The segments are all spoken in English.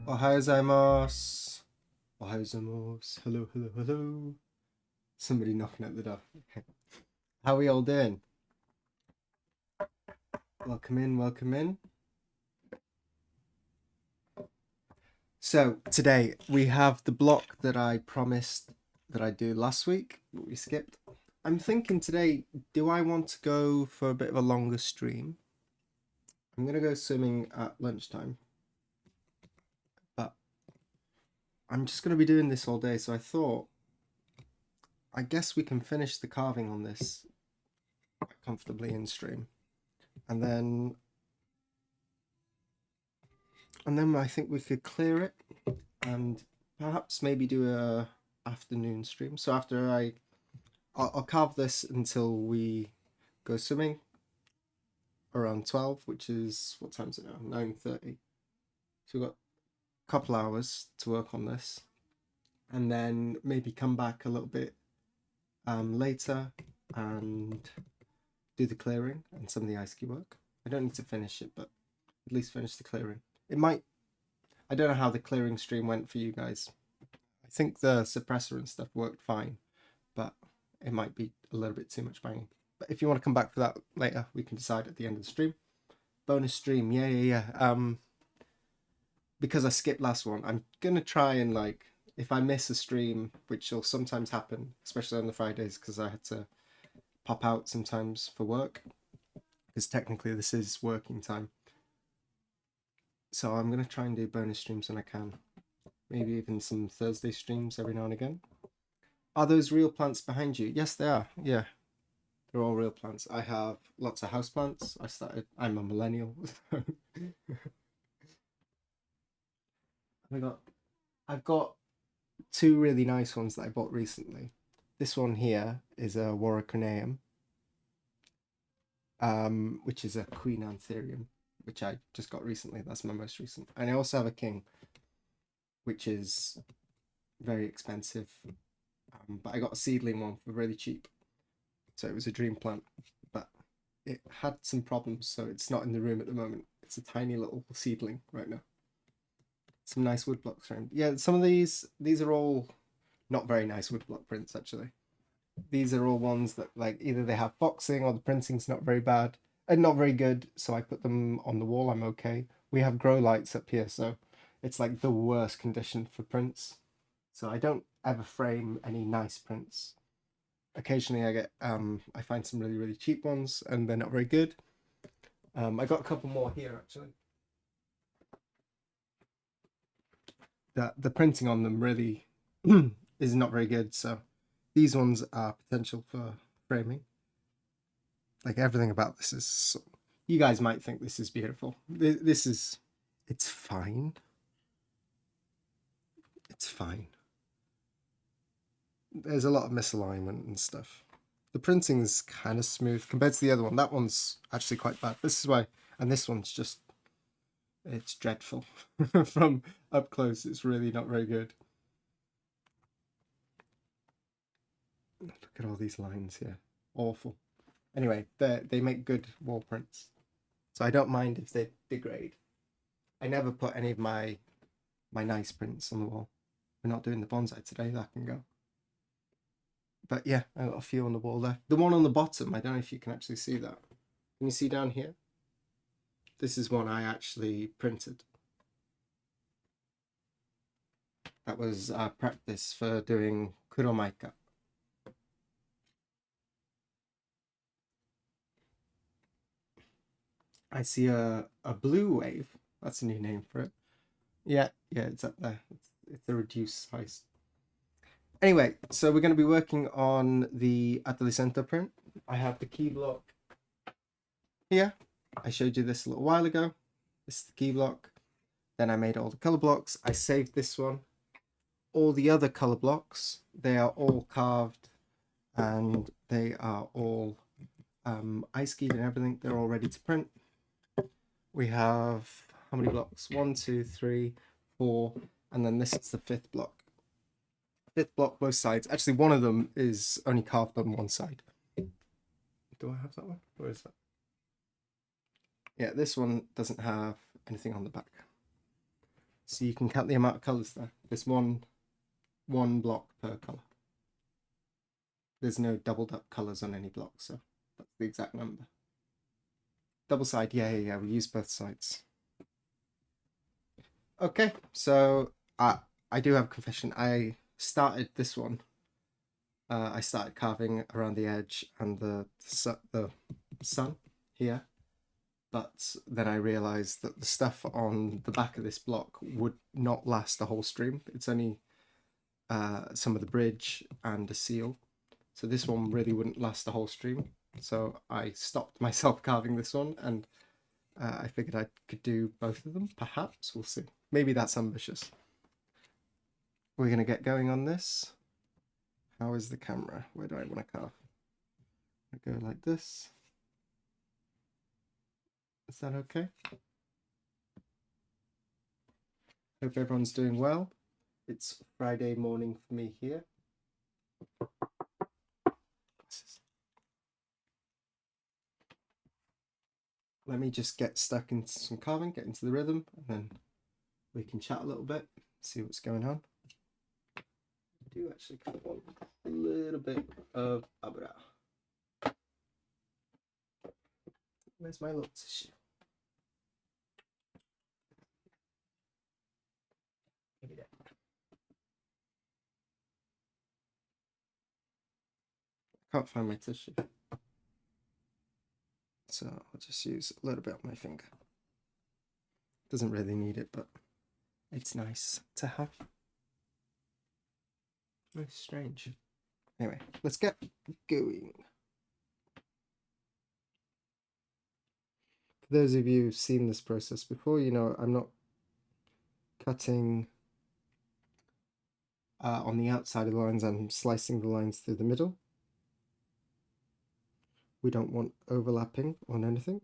Ohayou gozaimasu. Ohayou gozaimasu. Hello, hello, hello. Somebody knocking at the door. How are we all doing? Welcome in, welcome in. So today we have the block that I promised that I'd do last week, but we skipped. I'm thinking today, do I want to go for a bit of a longer stream? I'm going to go swimming at lunchtime, but I'm just going to be doing this all day, so I thought, I guess we can finish the carving on this quite comfortably in stream. And then I think we could clear it and perhaps maybe do a afternoon stream. So after I'll carve this until we go swimming around 12, which is, what time is it now? 9:30. So we've got a couple hours to work on this, and then maybe come back a little bit later and do the clearing and some of the ice key work. I don't need to finish it, but at least finish the clearing. It might, I don't know how the clearing stream went for you guys. I think the suppressor and stuff worked fine, but it might be a little bit too much banging. But if you want to come back for that later, we can decide at the end of the stream. Bonus stream, yeah. Because I skipped last one, I'm gonna try and, like, if I miss a stream, which will sometimes happen, especially on the Fridays, because I had to pop out sometimes for work, because technically this is working time. So I'm gonna try and do bonus streams when I can. Maybe even some Thursday streams every now and again. Are those real plants behind you? Yes, they are. Yeah, they're all real plants. I have lots of houseplants. I'm a millennial. I've got two really nice ones that I bought recently. This one here is a Warocraneum, which is a Queen Anthurium, which I just got recently. That's my most recent. And I also have a king, which is very expensive, but I got a seedling one for really cheap. So it was a dream plant, but it had some problems, so it's not in the room at the moment. It's a tiny little seedling right now. Some nice woodblocks around. Yeah, some of these are all not very nice woodblock prints, actually. These are all ones that, like, either they have boxing or the printing's not very bad and not very good, so I put them on the wall. I'm okay. We have grow lights up here, so it's like the worst condition for prints. So I don't ever frame any nice prints. Occasionally I get I find some really cheap ones and they're not very good. I got a couple more here actually. The printing on them really is not very good, so these ones are potential for framing. Like everything about this is, you guys might think this is beautiful. This is, it's fine. It's fine. There's a lot of misalignment and stuff. The printing's kind of smooth compared to the other one. That one's actually quite bad. This is why, and this one's just, it's dreadful. From up close, it's really not very good. Look at all these lines here. Awful. Anyway, they make good wall prints. So I don't mind if they degrade. I never put any of my nice prints on the wall. We're not doing the bonsai today, that can go. But yeah, I got a few on the wall there. The one on the bottom, I don't know if you can actually see that. Can you see down here? This is one I actually printed. That was our practice for doing kuromaika. I see a blue wave. That's a new name for it. Yeah, it's up there. It's a reduced size. Anyway, so we're going to be working on the Atelier print. I have the key block here. I showed you this a little while ago. This is the key block. Then I made all the color blocks. I saved this one. All the other color blocks, they are all carved and they are all ice keyed and everything. They're all ready to print. We have how many blocks? 1, 2, 3, 4, and then this is the fifth block. Fifth block, both sides. Actually, one of them is only carved on one side. Do I have that one? Where is that? Yeah, this one doesn't have anything on the back. So you can count the amount of colors there. There's one block per color. There's no doubled up colors on any block, so that's the exact number. Double side, yeah, we use both sides. Okay, so I do have a confession. I started this one. I started carving around the edge and the sun here, but then I realized that the stuff on the back of this block would not last the whole stream. It's only some of the bridge and a seal, so this one really wouldn't last the whole stream. So I stopped myself carving this one, and I figured I could do both of them. Perhaps, we'll see. Maybe that's ambitious. We're gonna get going on this. How is the camera? Where do I want to carve? I go like this. Is that okay? Hope everyone's doing well. It's Friday morning for me here. Let me just get stuck into some carving, get into the rhythm, and then we can chat a little bit, see what's going on. I do actually kind of want a little bit of abra. Where's my little tissue? Maybe there. I can't find my tissue, so I'll just use a little bit on my finger. Doesn't really need it, but it's nice to have. Very strange. Anyway, let's get going. For those of you who've seen this process before, you know I'm not cutting on the outside of the lines. I'm slicing the lines through the middle. We don't want overlapping on anything.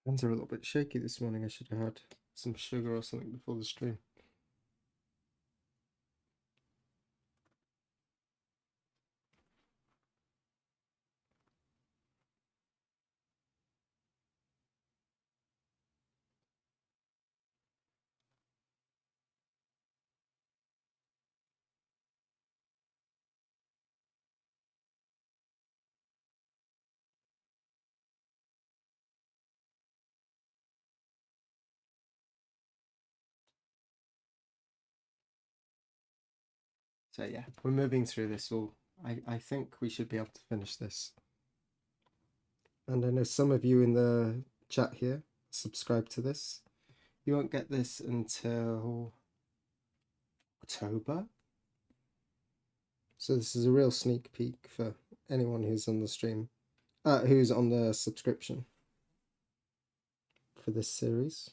Hands are a little bit shaky this morning. I should have had some sugar or something before the stream. So yeah, we're moving through this. I think we should be able to finish this. And I know some of you in the chat here subscribe to this. You won't get this until October. So this is a real sneak peek for anyone who's on the stream, who's on the subscription for this series.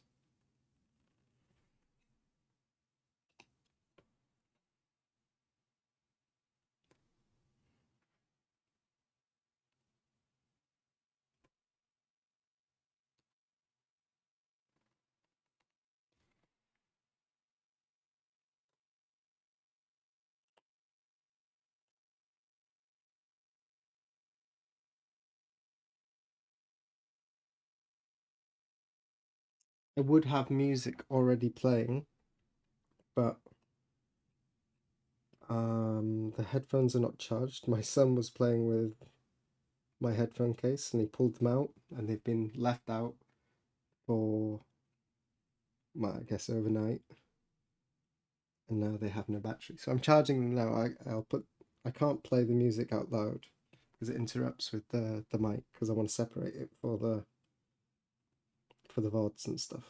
I would have music already playing, but the headphones are not charged. My son was playing with my headphone case and he pulled them out and they've been left out for, well, I guess overnight, and now they have no battery. So I'm charging them now. I can't play the music out loud because it interrupts with the mic, because I want to separate it for the VODs and stuff.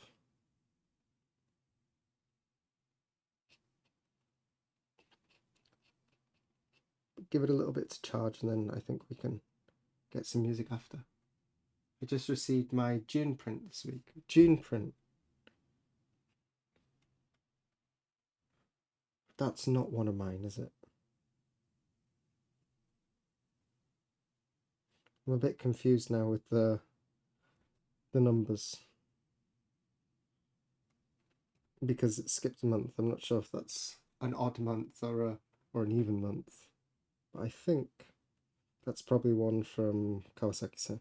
Give it a little bit to charge and then I think we can get some music after. I just received my June print this week. June print. That's not one of mine, is it? I'm a bit confused now with the numbers, because it skipped a month. I'm not sure if that's an odd month or an even month. But I think that's probably one from Kawasaki-san.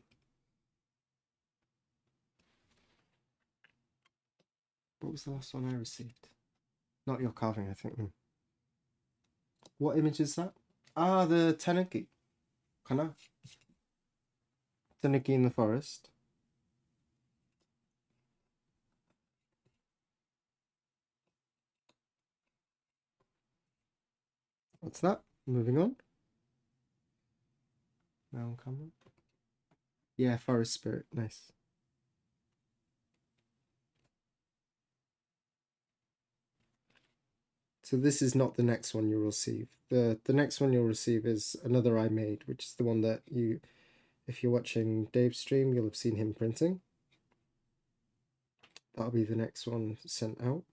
What was the last one I received? Not your carving, I think. What image is that? Ah, the tanuki. Kana? Tanuki in the forest. What's that? Moving on. Now on camera. Yeah, forest spirit. Nice. So this is not the next one you'll receive. The next one you'll receive is another I made, which is the one that you, if you're watching Dave's stream, you'll have seen him printing. That'll be the next one sent out.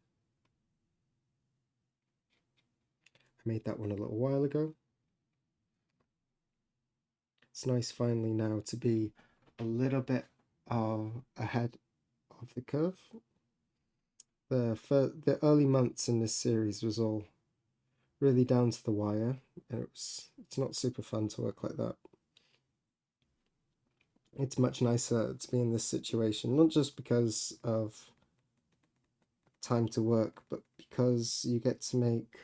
I made that one a little while ago. It's nice finally now to be a little bit ahead of the curve. The early months in this series was all really down to the wire, and it's not super fun to work like that. It's much nicer to be in this situation, not just because of time to work, but because you get to make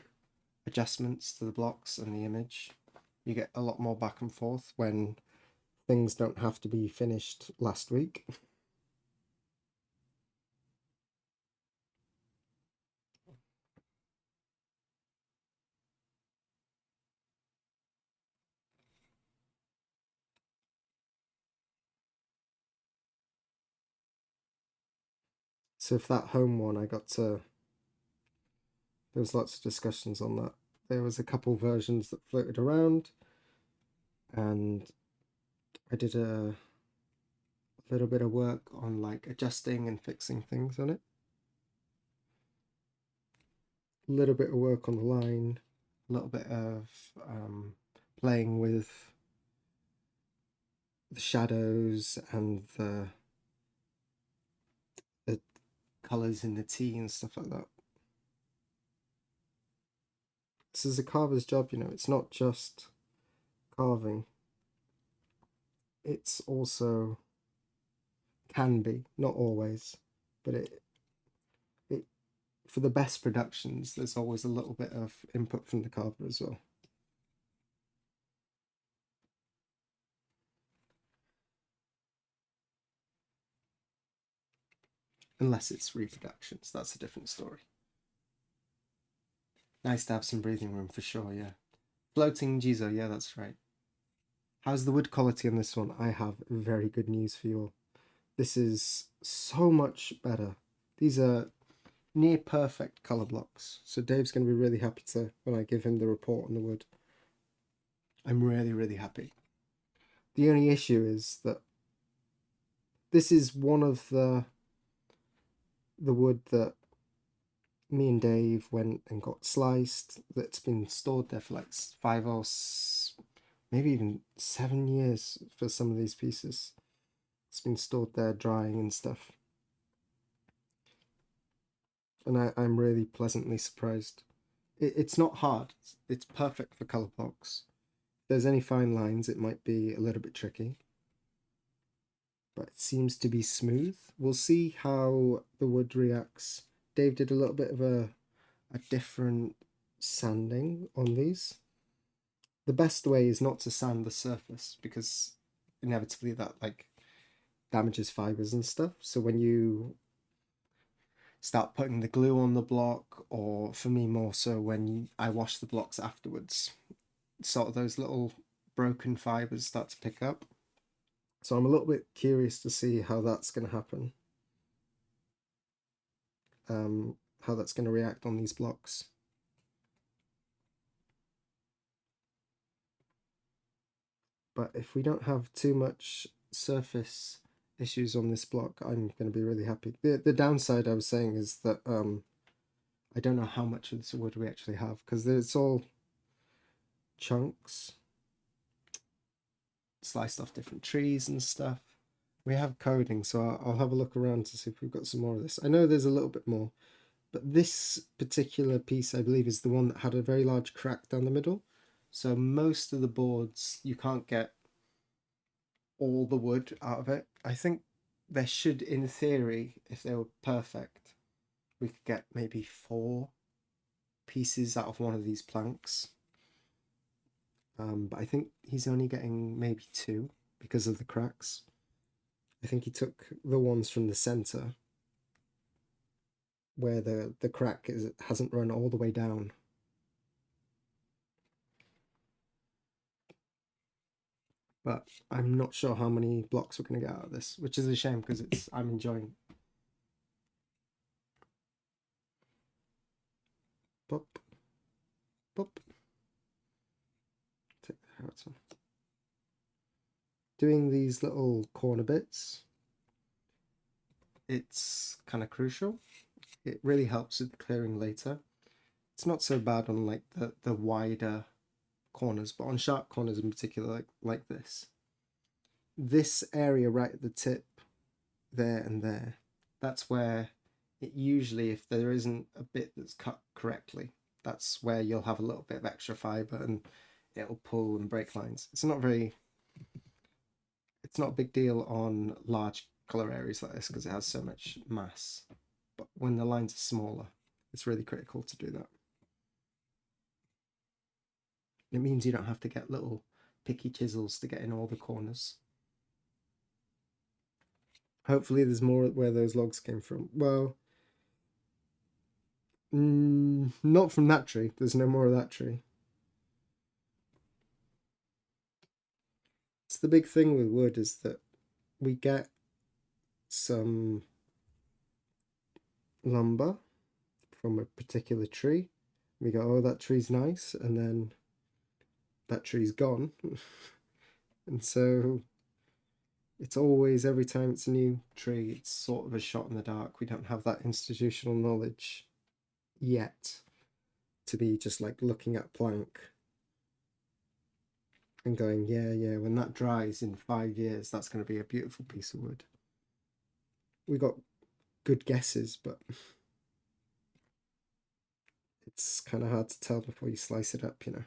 adjustments to the blocks and the image. You get a lot more back and forth when things don't have to be finished last week. So if that home one, there was lots of discussions on that. There was a couple versions that floated around, and I did a little bit of work on like adjusting and fixing things on it. A little bit of work on the line, a little bit of playing with the shadows and the colours in the tea and stuff like that. This is a carver's job, you know. It's not just carving. It's also, can be, not always, but it for the best productions, there's always a little bit of input from the carver as well. Unless it's reproductions, that's a different story. Nice to have some breathing room for sure, yeah. Floating Jizo, yeah, that's right. How's the wood quality on this one? I have very good news for you all. This is so much better. These are near perfect colour blocks. So Dave's going to be really happy to when I give him the report on the wood. I'm really, really happy. The only issue is that this is one of the wood that me and Dave went and got sliced. That's been stored there for like 5 or maybe even 7 years for some of these pieces. It's been stored there drying and stuff. And I'm really pleasantly surprised. It's not hard. It's perfect for colour blocks. If there's any fine lines, it might be a little bit tricky. But it seems to be smooth. We'll see how the wood reacts. Dave did a little bit of a different sanding on these. The best way is not to sand the surface because inevitably that like damages fibers and stuff. So when you start putting the glue on the block, or for me more so when I wash the blocks afterwards, sort of those little broken fibers start to pick up. So I'm a little bit curious to see how that's going to happen, how that's going to react on these blocks. But if we don't have too much surface issues on this block, I'm going to be really happy. The downside I was saying is that I don't know how much of this wood we actually have because it's all chunks sliced off different trees and stuff. We have coding, so I'll have a look around to see if we've got some more of this. I know there's a little bit more, but this particular piece I believe is the one that had a very large crack down the middle. So most of the boards you can't get all the wood out of it. I think there should, in theory, if they were perfect, we could get maybe 4 pieces out of one of these planks. But I think he's only getting maybe 2 because of the cracks. I think he took the ones from the center where the crack hasn't run all the way down. But I'm not sure how many blocks we're going to get out of this, which is a shame because I'm enjoying it. Pop, pop. Take the out. Doing these little corner bits, it's kind of crucial. It really helps with clearing later. It's not so bad on like the wider corners, but on sharp corners in particular, like this area right at the tip, there and there, that's where it usually, if there isn't a bit that's cut correctly, that's where you'll have a little bit of extra fiber and it'll pull and break lines. It's not a big deal on large color areas like this because it has so much mass. But when the lines are smaller, it's really critical to do that. It means you don't have to get little picky chisels to get in all the corners. Hopefully there's more where those logs came from. Well, not from that tree. There's no more of that tree. It's the big thing with wood is that we get some lumber from a particular tree. We go, oh, that tree's nice, and then that tree's gone. And so it's always, every time it's a new tree, it's sort of a shot in the dark. We don't have that institutional knowledge yet to be just like looking at plank and going, yeah, when that dries in 5 years, that's going to be a beautiful piece of wood. We got good guesses, but it's kind of hard to tell before you slice it up, you know.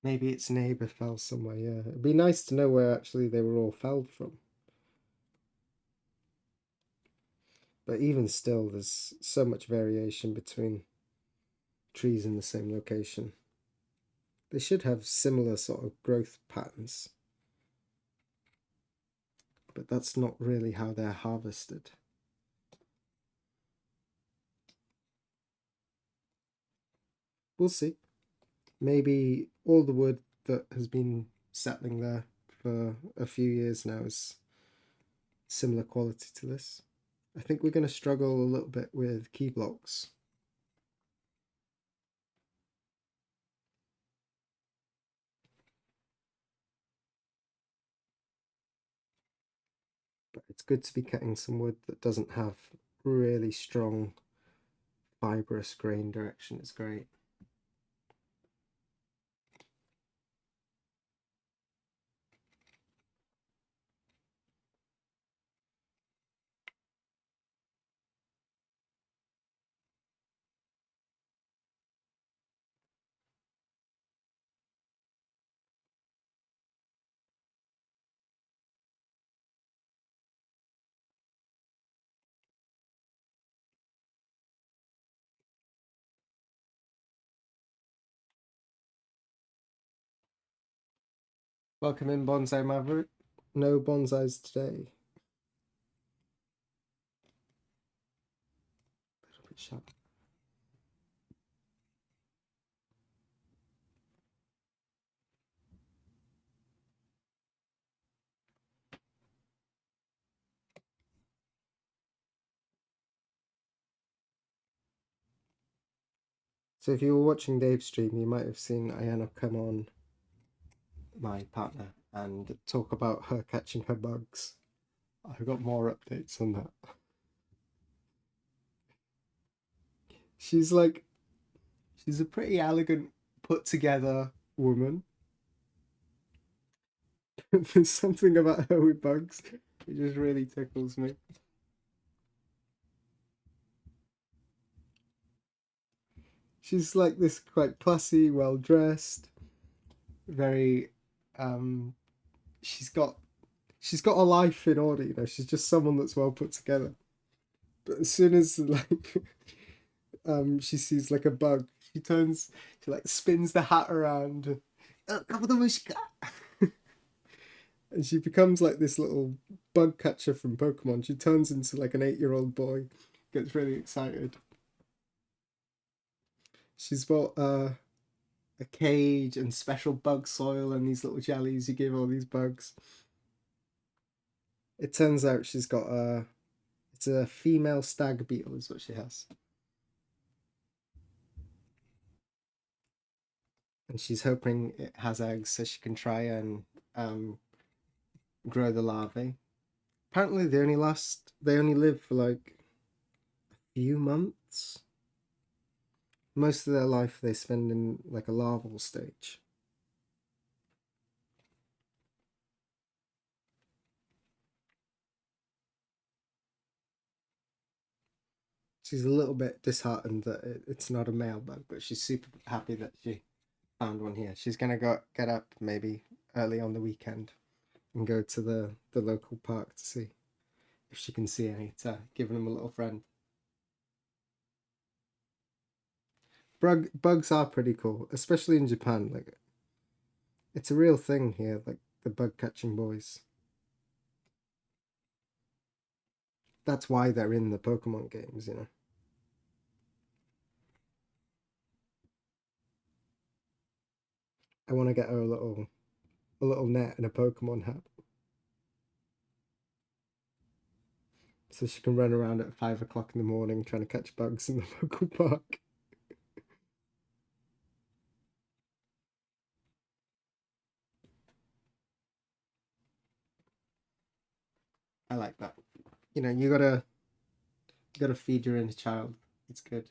Maybe its neighbour fell somewhere, yeah. It'd be nice to know where actually they were all felled from. But even still, there's so much variation between trees in the same location. They should have similar sort of growth patterns, but that's not really how they're harvested. We'll see. Maybe all the wood that has been settling there for a few years now is similar quality to this. I think we're going to struggle a little bit with key blocks. But it's good to be cutting some wood that doesn't have really strong fibrous grain direction. It's great. Welcome in, Bonsai Maverick. No bonsais today. A little bit sharp. So if you were watching Dave's stream, you might have seen Ayana come on, my partner, and talk about her catching her bugs. I've got more updates on that. She's a pretty elegant, put together woman. There's something about her with bugs. It just really tickles me. She's like this quite classy, well dressed, very she's got a life in order, you know, she's just someone that's well put together. But as soon as like she sees like a bug, she like spins the hat around. And she becomes like this little bug catcher from Pokemon. She turns into like an 8-year-old boy, gets really excited. She's bought a cage and special bug soil and these little jellies you give all these bugs. It turns out she's got it's a female stag beetle is what she has. And she's hoping it has eggs so she can try and grow the larvae. Apparently they only live for like a few months. Most of their life they spend in like a larval stage. She's a little bit disheartened that it's not a male bug, but she's super happy that she found one here. She's gonna get up maybe early on the weekend and go to the local park to see if she can see any to give them a little friend. Bugs are pretty cool, especially in Japan. Like it's a real thing here, like the bug catching boys. That's why they're in the Pokemon games, you know. I want to get her a little net and a Pokemon hat, so she can run around at 5 o'clock in the morning trying to catch bugs in the local park. I like that. You know, you gotta feed your inner child. It's good.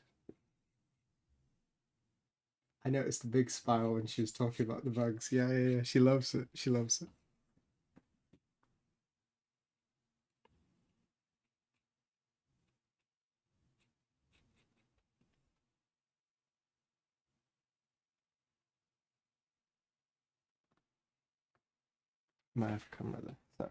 I noticed a big smile when she was talking about the bugs. Yeah, yeah, yeah. She loves it. She loves it. Might have camera there. Sorry.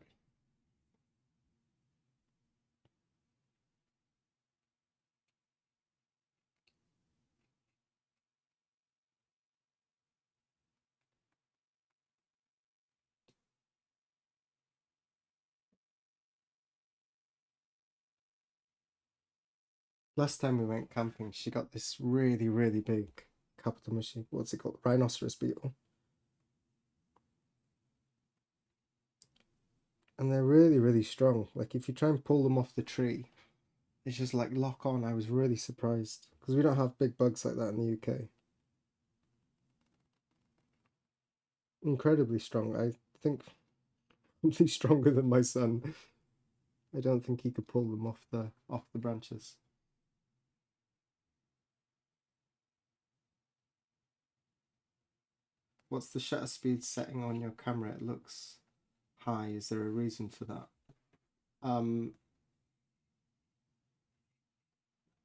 Last time we went camping, she got this really, really big capital machine. What's it called? Rhinoceros beetle. And they're really, really strong. Like if you try and pull them off the tree, it's just like lock on. I was really surprised because we don't have big bugs like that in the UK. Incredibly strong. I think probably stronger than my son. I don't think he could pull them off the branches. What's the shutter speed setting on your camera? It looks high. Is there a reason for that?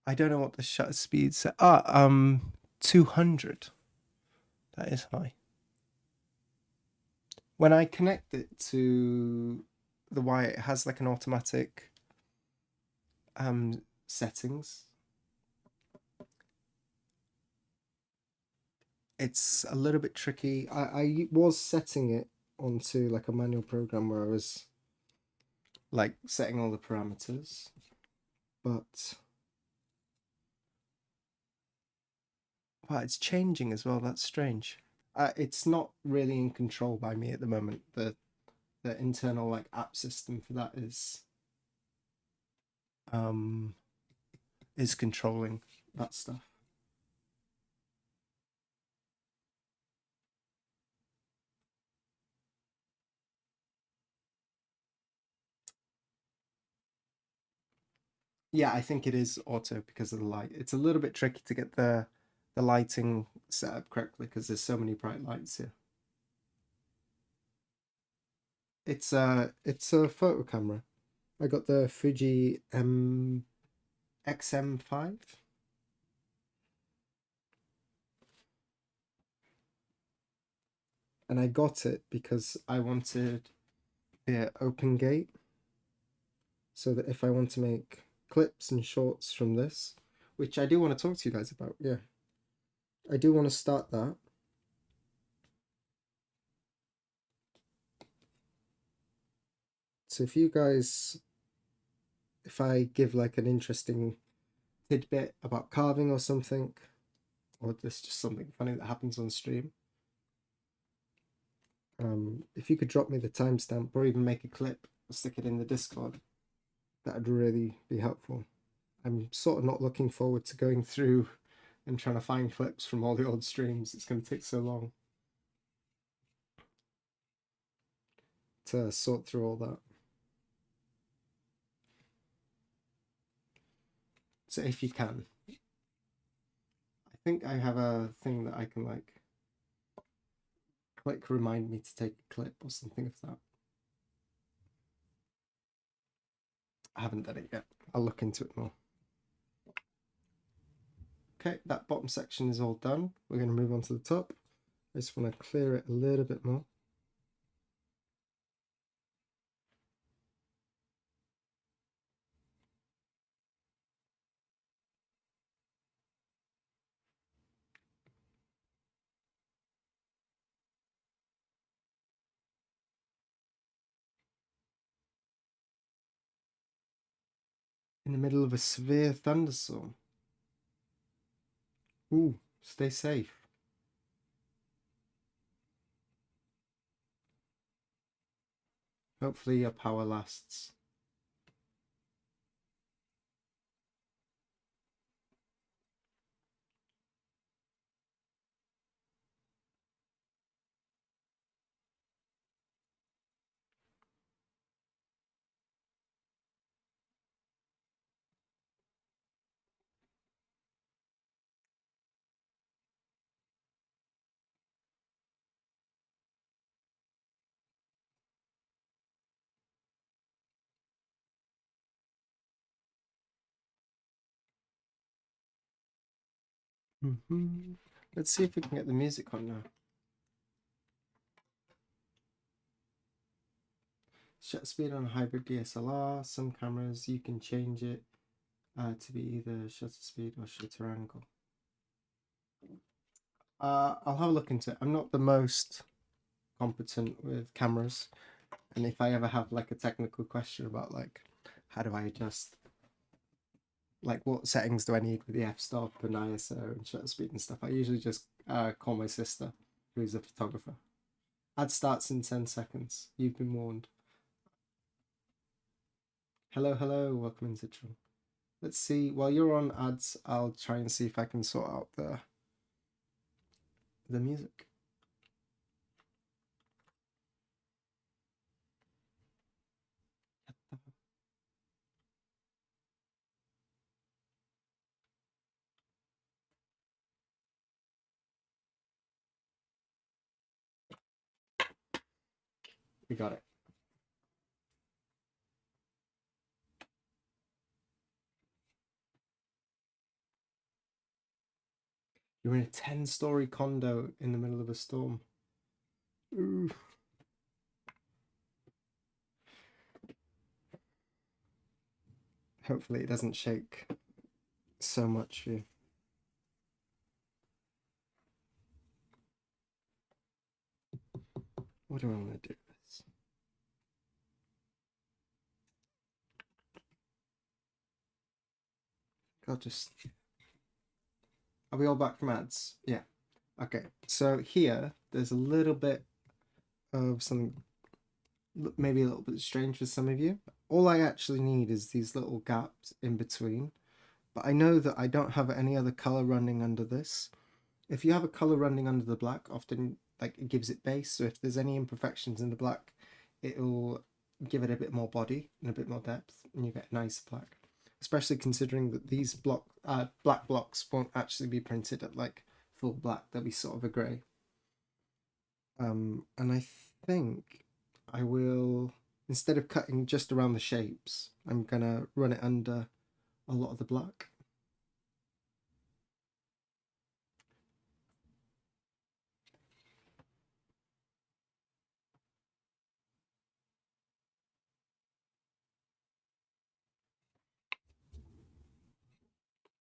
I don't know what the shutter speed set. 200. That is high. When I connect it to the wire, it has like an automatic settings. It's a little bit tricky. I was setting it onto like a manual program where I was like setting all the parameters, but wow, it's changing as well. That's strange. It's not really in control by me at the moment. The internal like app system for that is controlling that stuff. Yeah, I think it is auto because of the light. It's a little bit tricky to get the lighting set up correctly because there's so many bright lights here. It's a photo camera. I got the Fuji XM5. And I got it because I wanted the open gate so that if I want to make clips and shorts from this, which I do want to talk to you guys about, yeah. I do want to start that. So if I give like an interesting tidbit about carving or something, or there's just something funny that happens on stream, if you could drop me the timestamp or even make a clip, stick it in the Discord, that'd really be helpful. I'm sort of not looking forward to going through and trying to find clips from all the old streams. It's going to take so long to sort through all that. So if you can, I think I have a thing that I can like click remind me to take a clip or something of that. I haven't done it yet. I'll look into it more. Okay, that bottom section is all done. We're going to move on to the top. I just want to clear it a little bit more. In the middle of a severe thunderstorm. Ooh, stay safe. Hopefully your power lasts. Let's see if we can get the music on now. Shutter speed on a hybrid DSLR. Some cameras you can change it to be either shutter speed or shutter angle. I'll have a look into it. I'm not the most competent with cameras, and if I ever have like a technical question about like how do I adjust like what settings do I need with the f-stop and ISO and shutter speed and stuff, I usually just call my sister, who's a photographer. Ad starts in 10 seconds. You've been warned. Hello, hello, welcome in Citron. Let's see, while you're on ads, I'll try and see if I can sort out the music. We got it. You're in a 10-story condo in the middle of a storm. Ooh. Hopefully it doesn't shake so much for you. What do I want to do with this? I'll just... Are we all back from ads? Yeah. Okay, so here, there's a little bit of something maybe a little bit strange for some of you. All I actually need is these little gaps in between. But I know that I don't have any other color running under this. If you have a color running under the black, often like it gives it base. So if there's any imperfections in the black, it'll give it a bit more body and a bit more depth, and you get a nice black. Especially considering that these black blocks won't actually be printed at like full black; they'll be sort of a grey. And I think I will, instead of cutting just around the shapes, I'm gonna run it under a lot of the black.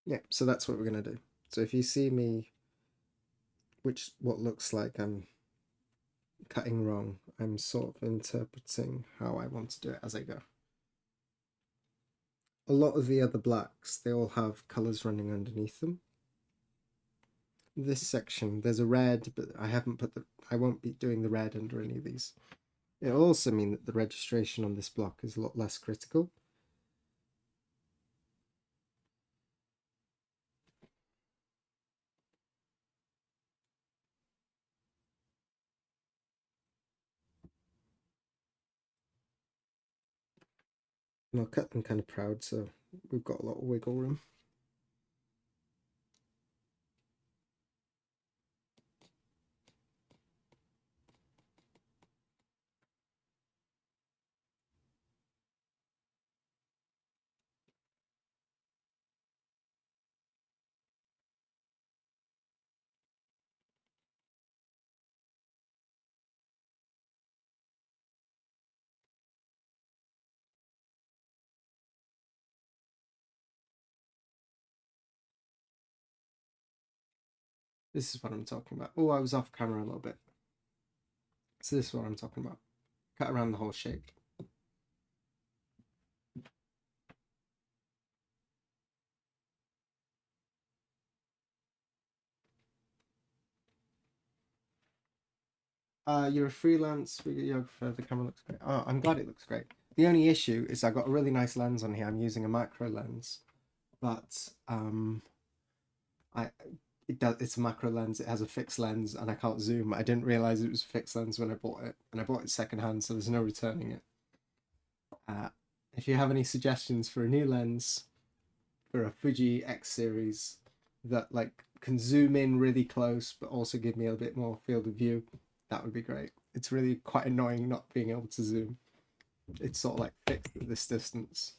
Yeah, so that's what we're gonna do. So if you see me, what looks like I'm cutting wrong, I'm sort of interpreting how I want to do it as I go. A lot of the other blacks, they all have colors running underneath them. This section, there's a red, but I won't be doing the red under any of these. It'll also mean that the registration on this block is a lot less critical. And I'll cut them kind of proud, so we've got a lot of wiggle room. This is what I'm talking about. Oh, I was off camera a little bit. So this is what I'm talking about. Cut around the whole shape. You're a freelance videographer. The camera looks great. Oh, I'm glad it looks great. The only issue is I got a really nice lens on here. I'm using a macro lens, but it's a macro lens. It has a fixed lens, and I can't zoom. I didn't realize it was a fixed lens when I bought it, and I bought it secondhand, so there's no returning it. If you have any suggestions for a new lens for a Fuji X series that like can zoom in really close but also give me a bit more field of view, that would be great. It's really quite annoying not being able to zoom. It's sort of like fixed at this distance.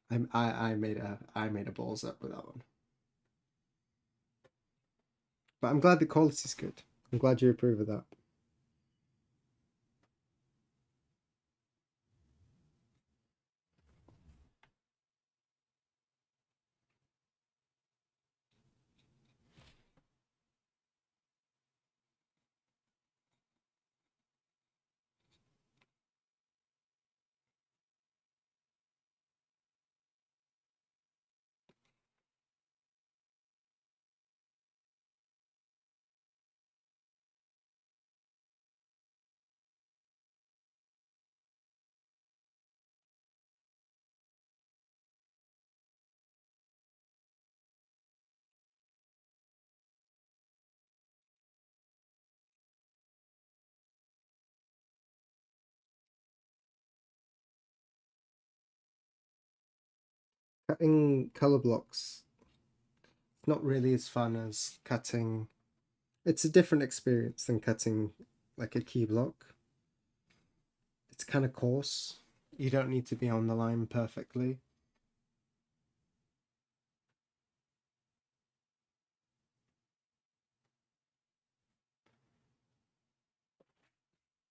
I made a balls up with that one, but I'm glad the quality's good. I'm glad you approve of that. Cutting color blocks, not really as fun as cutting. It's a different experience than cutting like a key block. It's kind of coarse. You don't need to be on the line perfectly.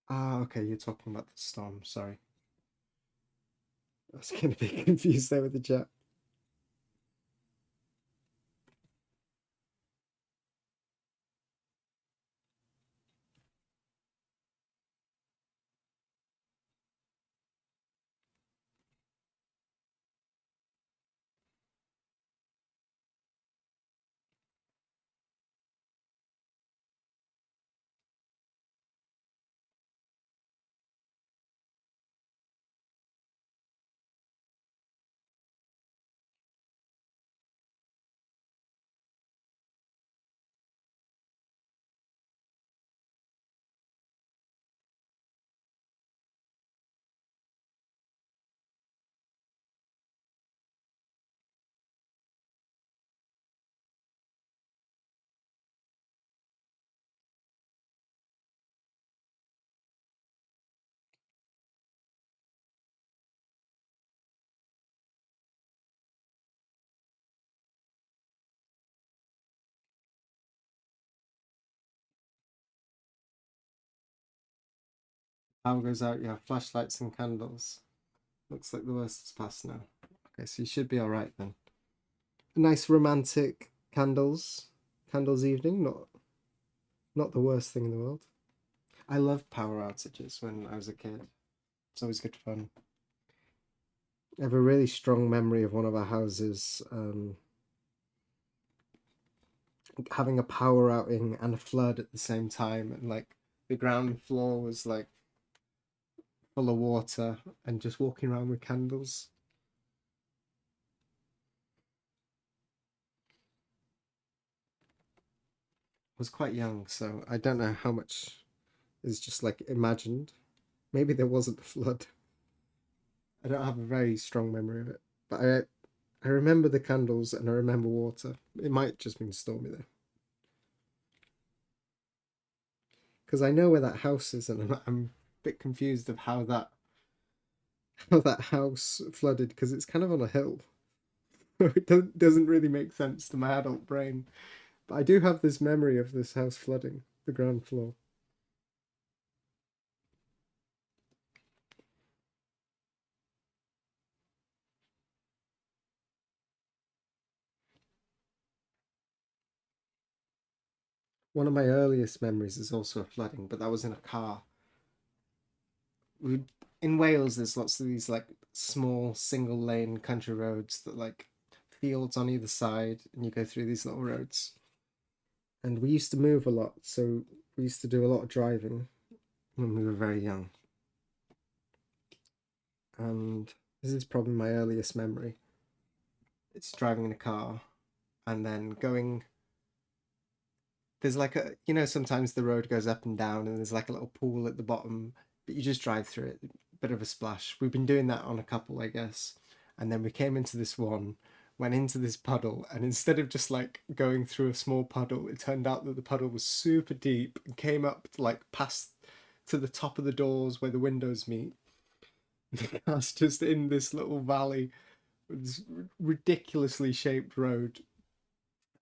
Ah, okay, you're talking about the storm. Sorry. I was going to be confused there with the jet. Power goes out, you have flashlights and candles. Looks like the worst is past now. Okay, so you should be alright then. Nice romantic candles evening, not the worst thing in the world. I loved power outages when I was a kid. It's always good fun. I have a really strong memory of one of our houses having a power outing and a flood at the same time, and like the ground floor was like full of water, and just walking around with candles. I was quite young, so I don't know how much is just like imagined. Maybe there wasn't a flood. I don't have a very strong memory of it, but I remember the candles and I remember water. It might just been stormy though, because I know where that house is, and I'm a bit confused of how that house flooded because it's kind of on a hill. It doesn't really make sense to my adult brain. But I do have this memory of this house flooding the ground floor. One of my earliest memories is also a flooding, but that was in a car. We in Wales, there's lots of these like small single lane country roads that like fields on either side, and you go through these little roads. And we used to move a lot, so we used to do a lot of driving when we were very young. And this is probably my earliest memory. It's driving in a car and then going. There's like a, sometimes the road goes up and down and there's like a little pool at the bottom, but you just drive through it. Bit of a splash. We've been doing that on a couple, I guess. And then we came into this one, went into this puddle, and instead of just like going through a small puddle, it turned out that the puddle was super deep and came up like past to the top of the doors where the windows meet. The car's just in this little valley with this ridiculously shaped road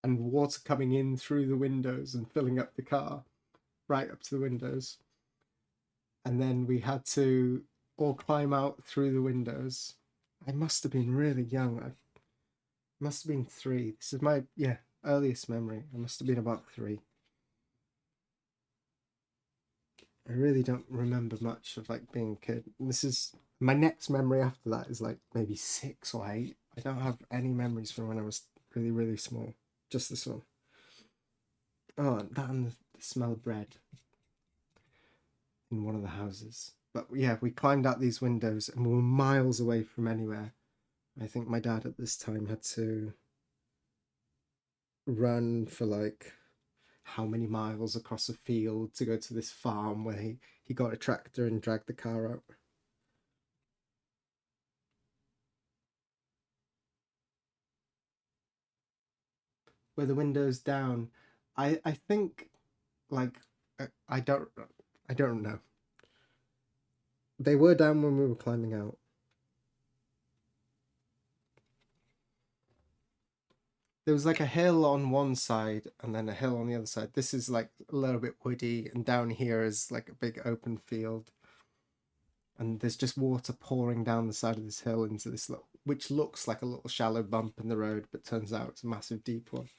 and water coming in through the windows and filling up the car right up to the windows. And then we had to all climb out through the windows. I must have been really young. I must have been 3. This is my, yeah, earliest memory. I must have been about 3. I really don't remember much of like being a kid. And this is my next memory after that is like maybe 6 or 8. I don't have any memories from when I was really, really small. Just this one. Oh, and that and the smell of bread in one of the houses. But yeah, we climbed out these windows and we were miles away from anywhere. I think my dad at this time had to run for like how many miles across a field to go to this farm where he got a tractor and dragged the car out. where the window's down. I think like I don't know. They were down when we were climbing out. There was like a hill on one side and then a hill on the other side. This is like a little bit woody, and down here is like a big open field. And there's just water pouring down the side of this hill into this little, which looks like a little shallow bump in the road, but turns out it's a massive deep one.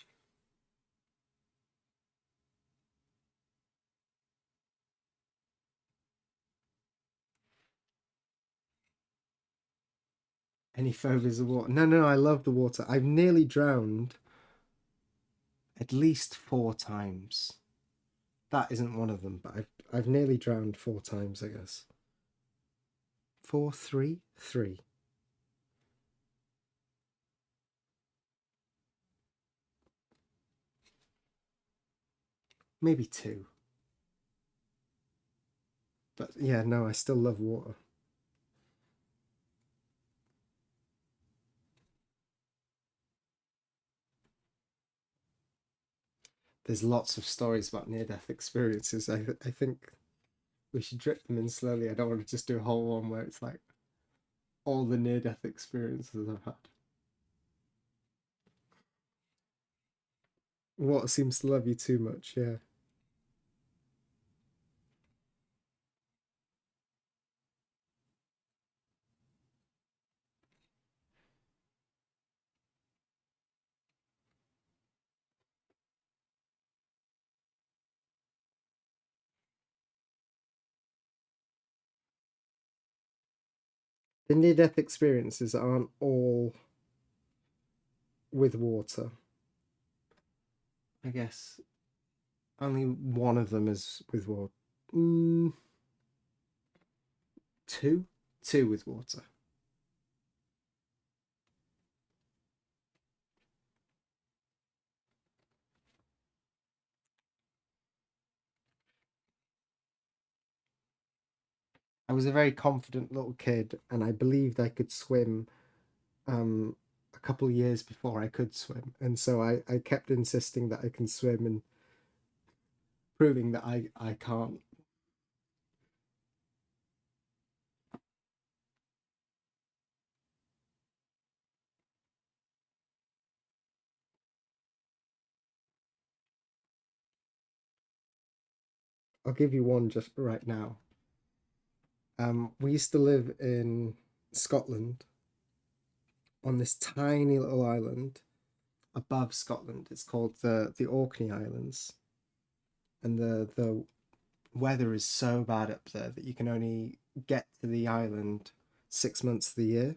Any phobias of water? No, no, I love the water. I've nearly drowned at least 4 times. That isn't one of them, but I've nearly drowned 4 times, I guess. Four, three, three, maybe two. But yeah, no, I still love water. There's lots of stories about near-death experiences. I think we should drip them in slowly. I don't want to just do a whole one where it's like all the near-death experiences I've had. Water seems to love you too much. Yeah. The near-death experiences aren't all with water. I guess only one of them is with water. Mm, two, two with water. I was a very confident little kid, and I believed I could swim a couple of years before I could swim. And so I kept insisting that I can swim and proving that I can't. I'll give you one just right now. We used to live in Scotland on this tiny little island above Scotland. It's called the Orkney Islands, and the weather is so bad up there that you can only get to the island 6 months of the year.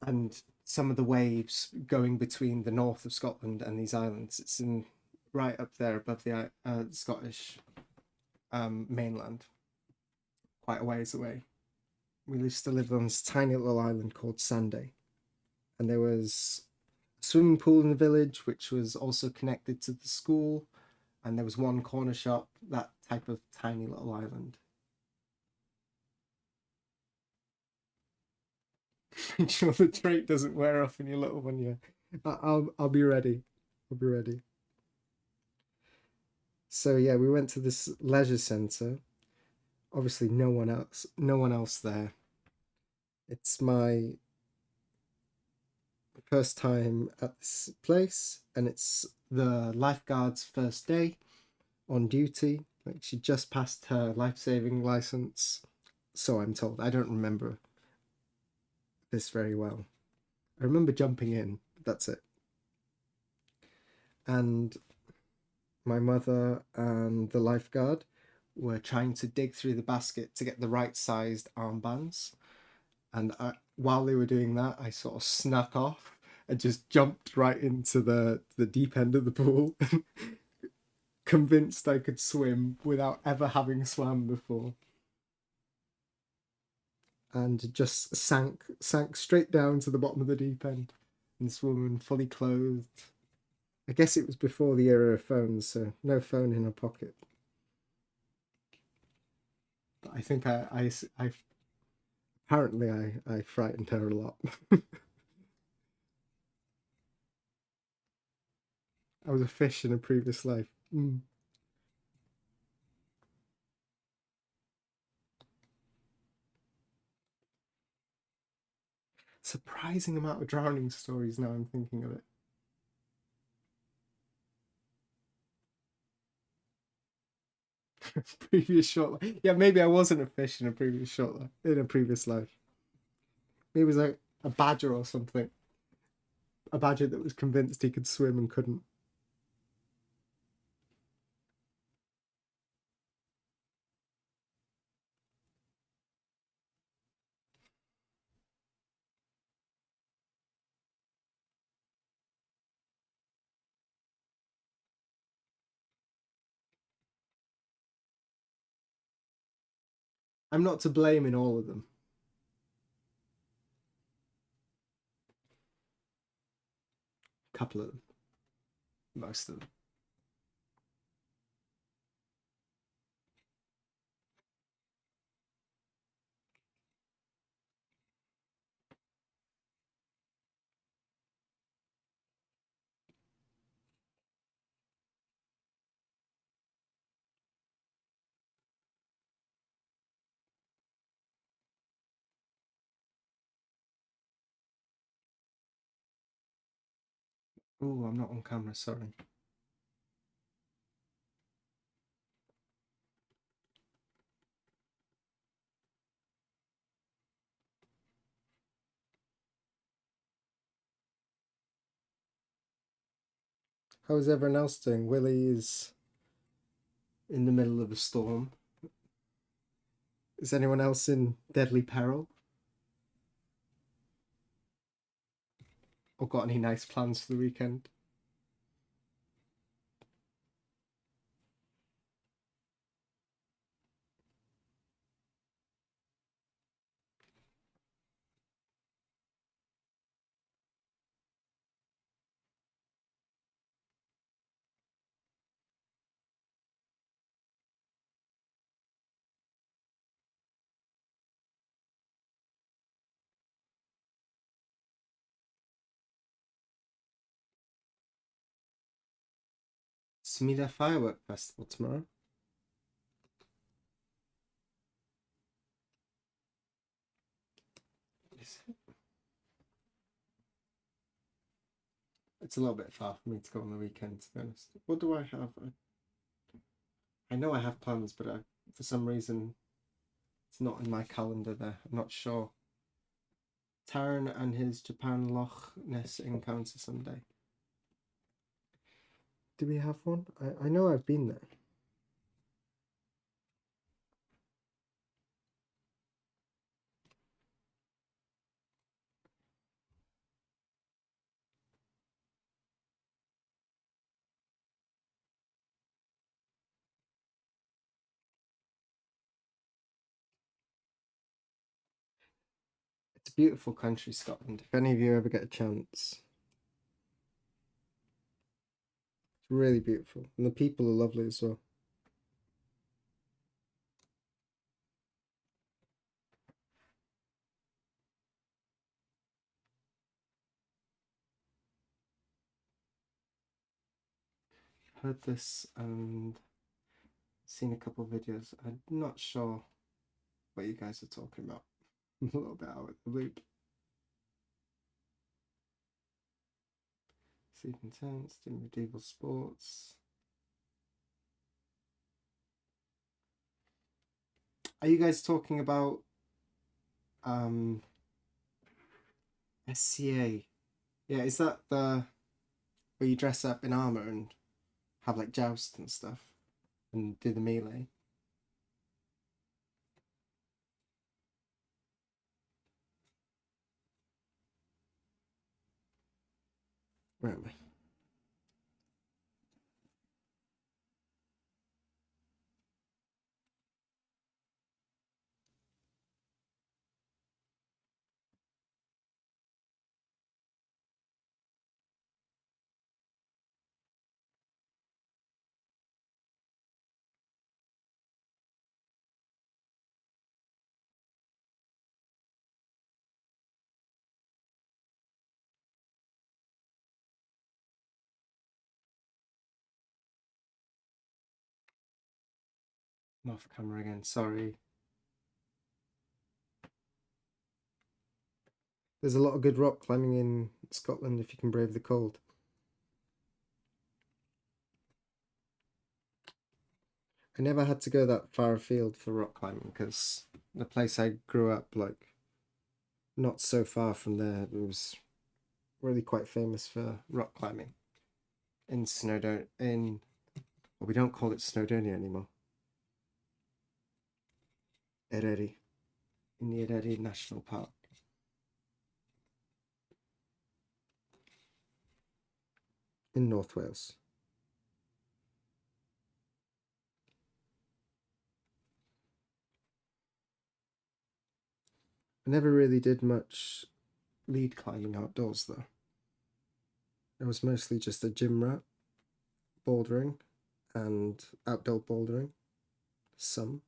And some of the waves going between the north of Scotland and these islands, it's in right up there above the Scottish mainland, quite a ways away. We used to live on this tiny little island called Sunday, and there was a swimming pool in the village, which was also connected to the school, and there was one corner shop. That type of tiny little island. Make sure the trait doesn't wear off in your little one. Yeah, I'll be ready. I'll be ready. So yeah, we went to this leisure centre. Obviously, no one else there. It's my first time at this place, and it's the lifeguard's first day on duty. Like she just passed her life-saving license, so I'm told. I don't remember this very well. I remember jumping in, but that's it. And my mother and the lifeguard were trying to dig through the basket to get the right sized armbands. And while they were doing that, I sort of snuck off and just jumped right into the deep end of the pool, convinced I could swim without ever having swam before, and just sank straight down to the bottom of the deep end, and this woman fully clothed. I guess it was before the era of phones, so no phone in her pocket. But I think I apparently I frightened her a lot. I was a fish in a previous life. Mm. Surprising amount of drowning stories now I'm thinking of it. Previous short life. Yeah, maybe I wasn't a fish in a previous short life, in a previous life. Maybe it was like a badger or something. A badger that was convinced he could swim and couldn't. I'm not to blame in all of them. A couple of them. Most of them. Oh, I'm not on camera, sorry. How is everyone else doing? Willie is in the middle of a storm. Is anyone else in deadly peril? Or got any nice plans for the weekend? Smida Firework Festival tomorrow. It's a little bit far for me to go on the weekend, to be honest. What do I have? I know I have plans, but for some reason it's not in my calendar there. I'm not sure. Taran and his Japan Loch Ness encounter someday. Do we have one? I know I've been there. It's a beautiful country, Scotland. If any of you ever get a chance, it's really beautiful. And the people are lovely as well. Heard this and seen a couple of videos. I'm not sure what you guys are talking about. I'm a little bit out of the loop. Sleeping tents, doing medieval sports. Are you guys talking about SCA? Yeah, is that the where you dress up in armor and have like joust and stuff and do the melee? Where am I? I'm off camera again, sorry. There's a lot of good rock climbing in Scotland if you can brave the cold. I never had to go that far afield for rock climbing because the place I grew up, like, not so far from there, it was really quite famous for rock climbing in Snowdonia. Well, we don't call it Snowdonia anymore. Eryri, in the Eryri National Park. In North Wales. I never really did much lead climbing outdoors though. I was mostly just a gym rat, bouldering and outdoor bouldering. Some.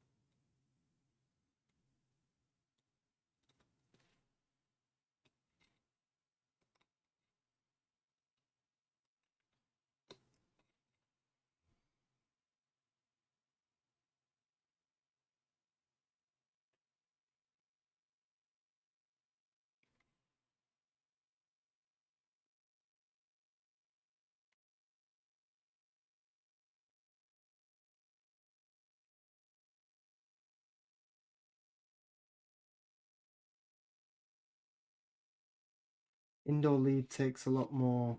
Indoor lead takes a lot more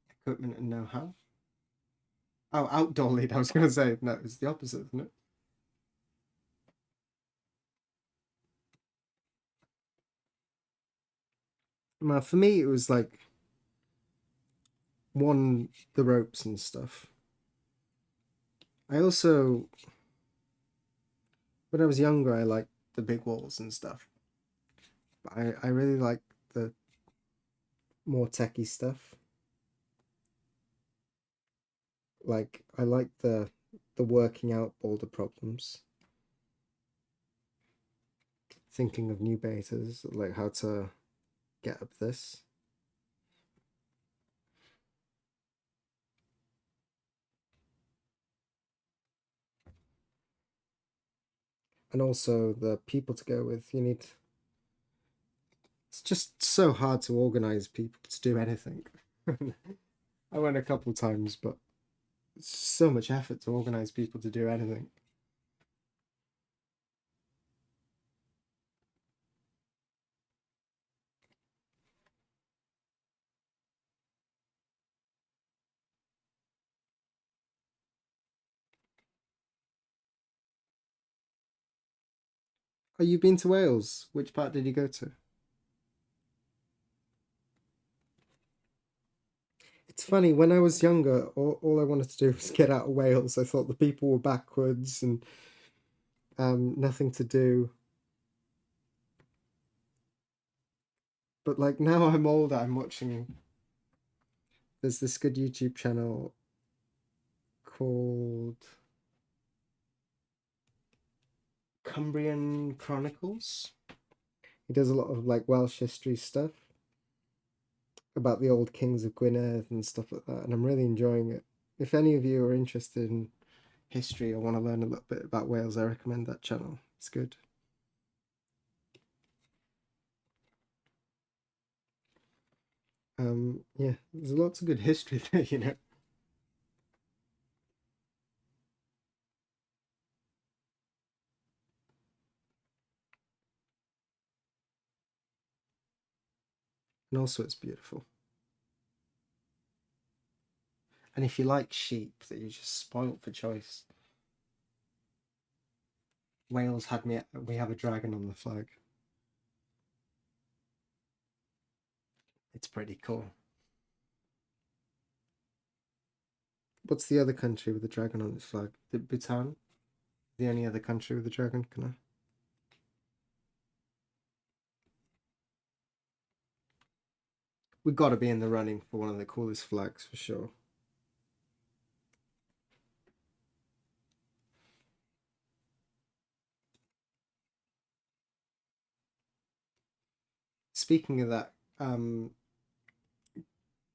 equipment and know-how. Oh, outdoor lead, I was going to say. No, it's the opposite, isn't it? Well, for me, it was like the ropes and stuff. I also, when I was younger, I liked the big walls and stuff. But I really like the more techie stuff. Like I like the working out boulder problems, thinking of new betas, like how to get up this. And also the people to go with. It's just so hard to organize people to do anything. I went a couple times, but it's so much effort to organize people to do anything. Oh, you've been to Wales? Which part did you go to? It's funny, when I was younger, all I wanted to do was get out of Wales. I thought the people were backwards and nothing to do. But like now I'm older, I'm watching. There's this good YouTube channel called Cumbrian Chronicles. He does a lot of like Welsh history stuff about the old kings of Gwynedd and stuff like that, and I'm really enjoying it. If any of you are interested in history or want to learn a little bit about Wales, I recommend that channel. It's good. Yeah, there's lots of good history there. And also it's beautiful. And if you like sheep, that you're just spoilt for choice. Wales had me. We have a dragon on the flag. It's pretty cool. What's the other country with a dragon on its flag? Bhutan? The only other country with a dragon? Can I? We've got to be in the running for one of the coolest flags for sure. Speaking of that,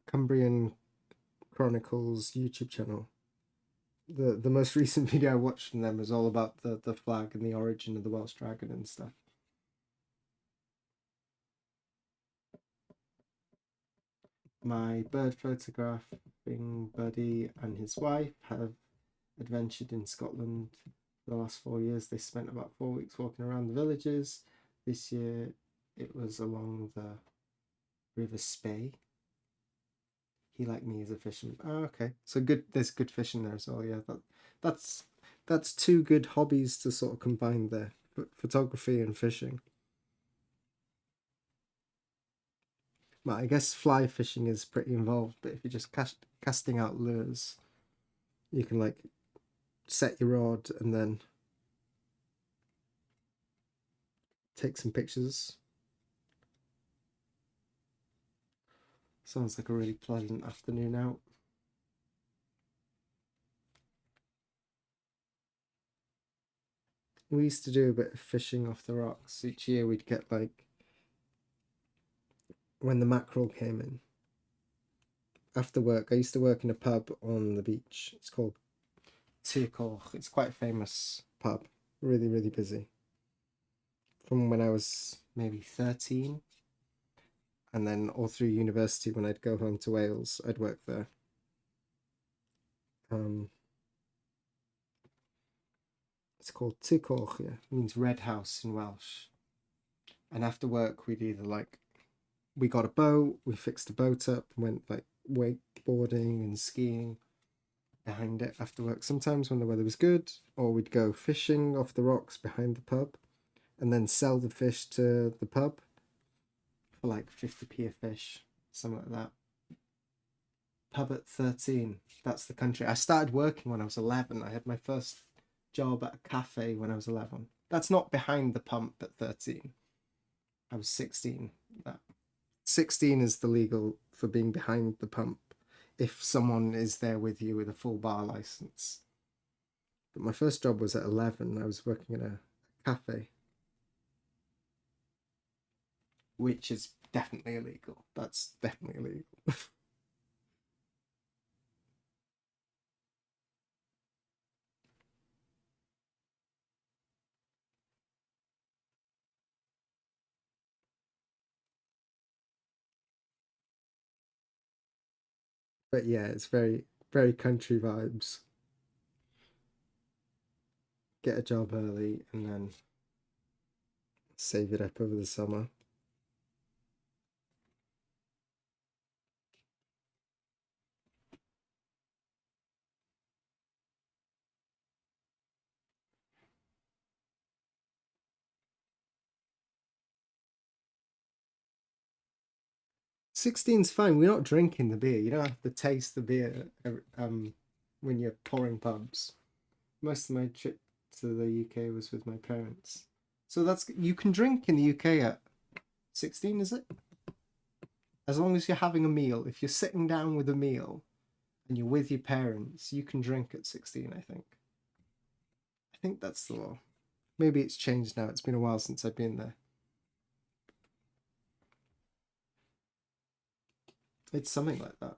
Cumbrian Chronicles YouTube channel. The most recent video I watched from them was all about the flag and the origin of the Welsh dragon and stuff. My bird photographing buddy and his wife have adventured in Scotland for the last 4 years. They spent about 4 weeks walking around the villages. This year it was along the River Spey. He, like me, is a fisherman. Oh, okay. So good. There's good fishing there as well. Yeah, that's that's two good hobbies to sort of combine there: photography and fishing. Well, I guess fly fishing is pretty involved, but if you're just casting out lures, you can like set your rod and then take some pictures. Sounds like a really pleasant afternoon out. We used to do a bit of fishing off the rocks. Each year we'd get like when the mackerel came in. After work, I used to work in a pub on the beach. It's called Tircoch. It's quite a famous pub. Really, really busy. From when I was maybe 13. And then all through university, when I'd go home to Wales, I'd work there. Um, it's called Tircoch, yeah. It means red house in Welsh. And after work, we'd either like, we got a boat, we fixed the boat up, went like wakeboarding and skiing behind it after work. Sometimes when the weather was good, or we'd go fishing off the rocks behind the pub and then sell the fish to the pub for like 50p a fish, something like that. Pub at 13, that's the country. I started working when I was 11. I had my first job at a cafe when I was 11. That's not behind the pump at 13. I was 16. That 16 is the legal for being behind the pump if someone is there with you with a full bar license. But my first job was at 11. I was working in a cafe, which is definitely illegal. That's definitely illegal. But yeah, it's very, very country vibes. Get a job early and then save it up over the summer. Sixteen's fine. We're not drinking the beer. You don't have to taste the beer when you're pouring pubs. Most of my trip to the UK was with my parents. So that's you can drink in the UK at 16, is it? As long as you're having a meal. If you're sitting down with a meal and you're with your parents, you can drink at 16, I think. I think that's the law. Maybe it's changed now. It's been a while since I've been there. It's something like that.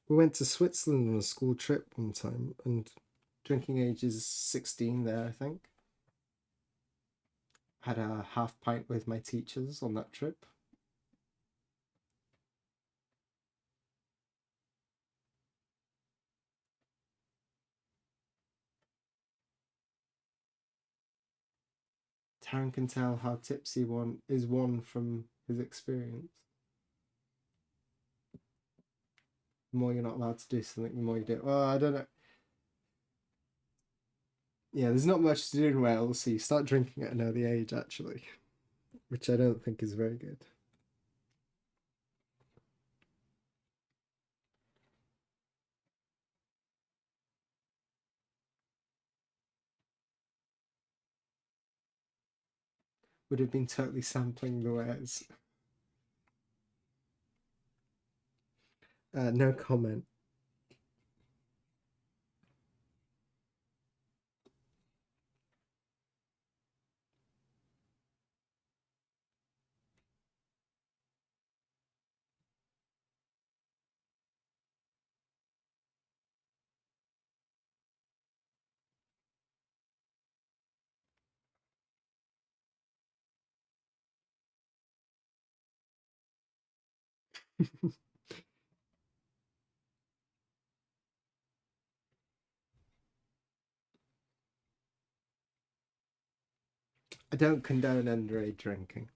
We went to Switzerland on a school trip one time, and drinking age is 16 there, I think. Had a half pint with my teachers on that trip. Taryn can tell how tipsy one is one from his experience. The more you're not allowed to do something, the more you do. Well, I don't know. Yeah, there's not much to do in Wales, so you start drinking at an early age, actually, which I don't think is very good. Would have been totally sampling the wares. No comment. I don't condone underage drinking.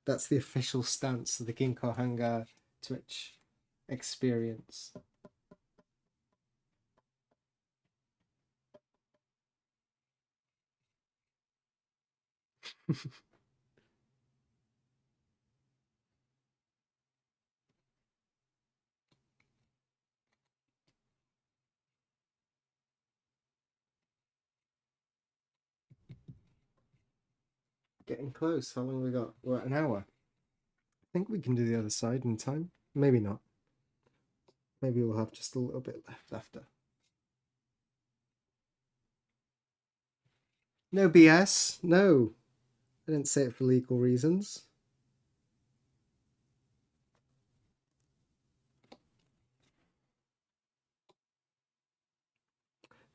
That's the official stance of the Ginkgo Hanga Twitch experience. Getting close. How long have we got? We're at an hour. I think we can do the other side in time. Maybe not. Maybe we'll have just a little bit left after. No BS. No. I didn't say it for legal reasons.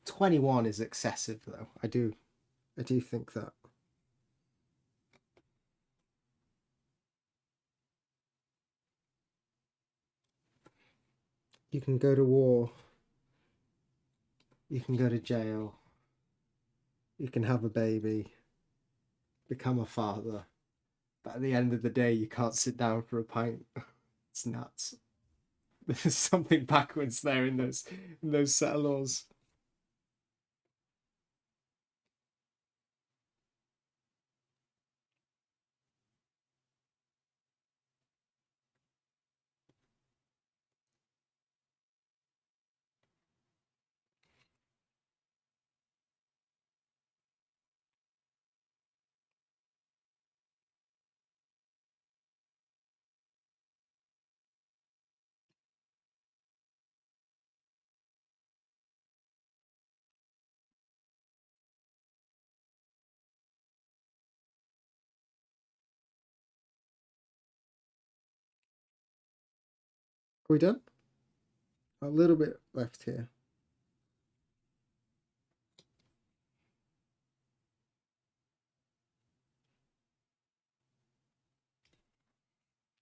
$21 is excessive though. I do think that. You can go to war. You can go to jail. You can have a baby. Become a father. But at the end of the day, you can't sit down for a pint. It's nuts. There's something backwards there in those set of laws. Are we done? A little bit left here.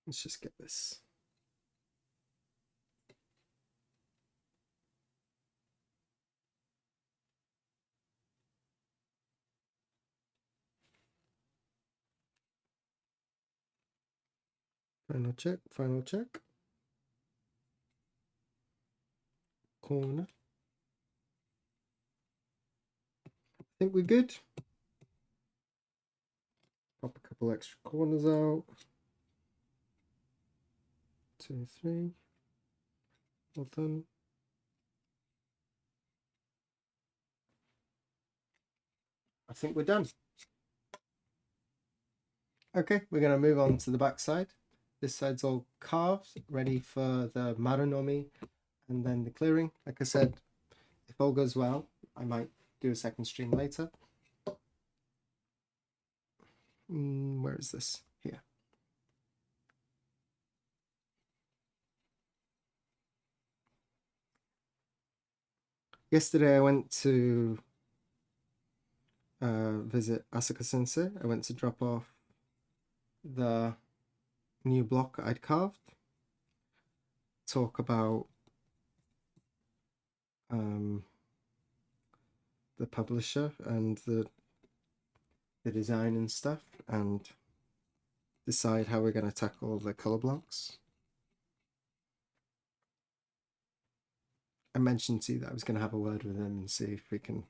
Let's just get this. Final check, final check. Corner. I think we're good. Pop a couple extra corners out. 2, 3. Well done. I think we're done. Okay, we're going to move on to the back side. This side's all carved, ready for the Marunomi and then the clearing. Like I said, if all goes well, I might do a second stream later. Where is this? Here. Yesterday I went to visit Asuka Sensei. I went to drop off the new block I'd carved. Talk about the publisher and the design and stuff, and decide how we're going to tackle the color blocks. I mentioned to you that I was going to have a word with him and see if we can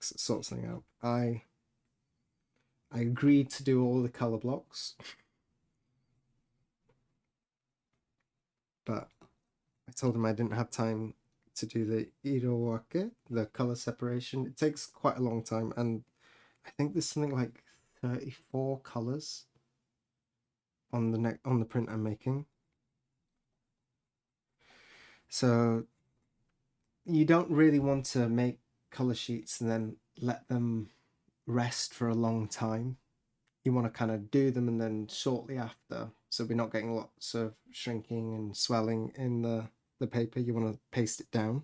sort something out. I agreed to do all the color blocks, but I told him I didn't have time to do the irowake, the color separation. It takes quite a long time, and I think there's something like 34 colors on the print I'm making. So you don't really want to make color sheets and then let them rest for a long time. You want to kind of do them and then shortly after, so we're not getting lots of shrinking and swelling in the paper. You want to paste it down.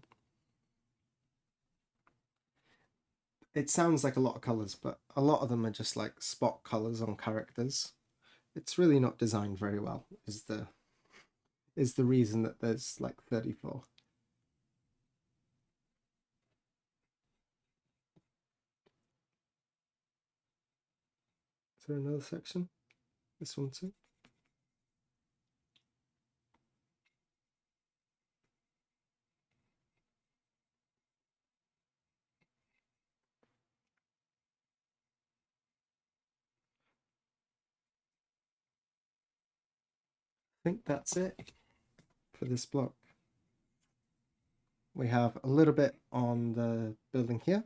It sounds like a lot of colors, but a lot of them are just like spot colors on characters. It's really not designed very well, is the reason that there's like 34. Is there another section? This one too? I think that's it for this block. We have a little bit on the building here,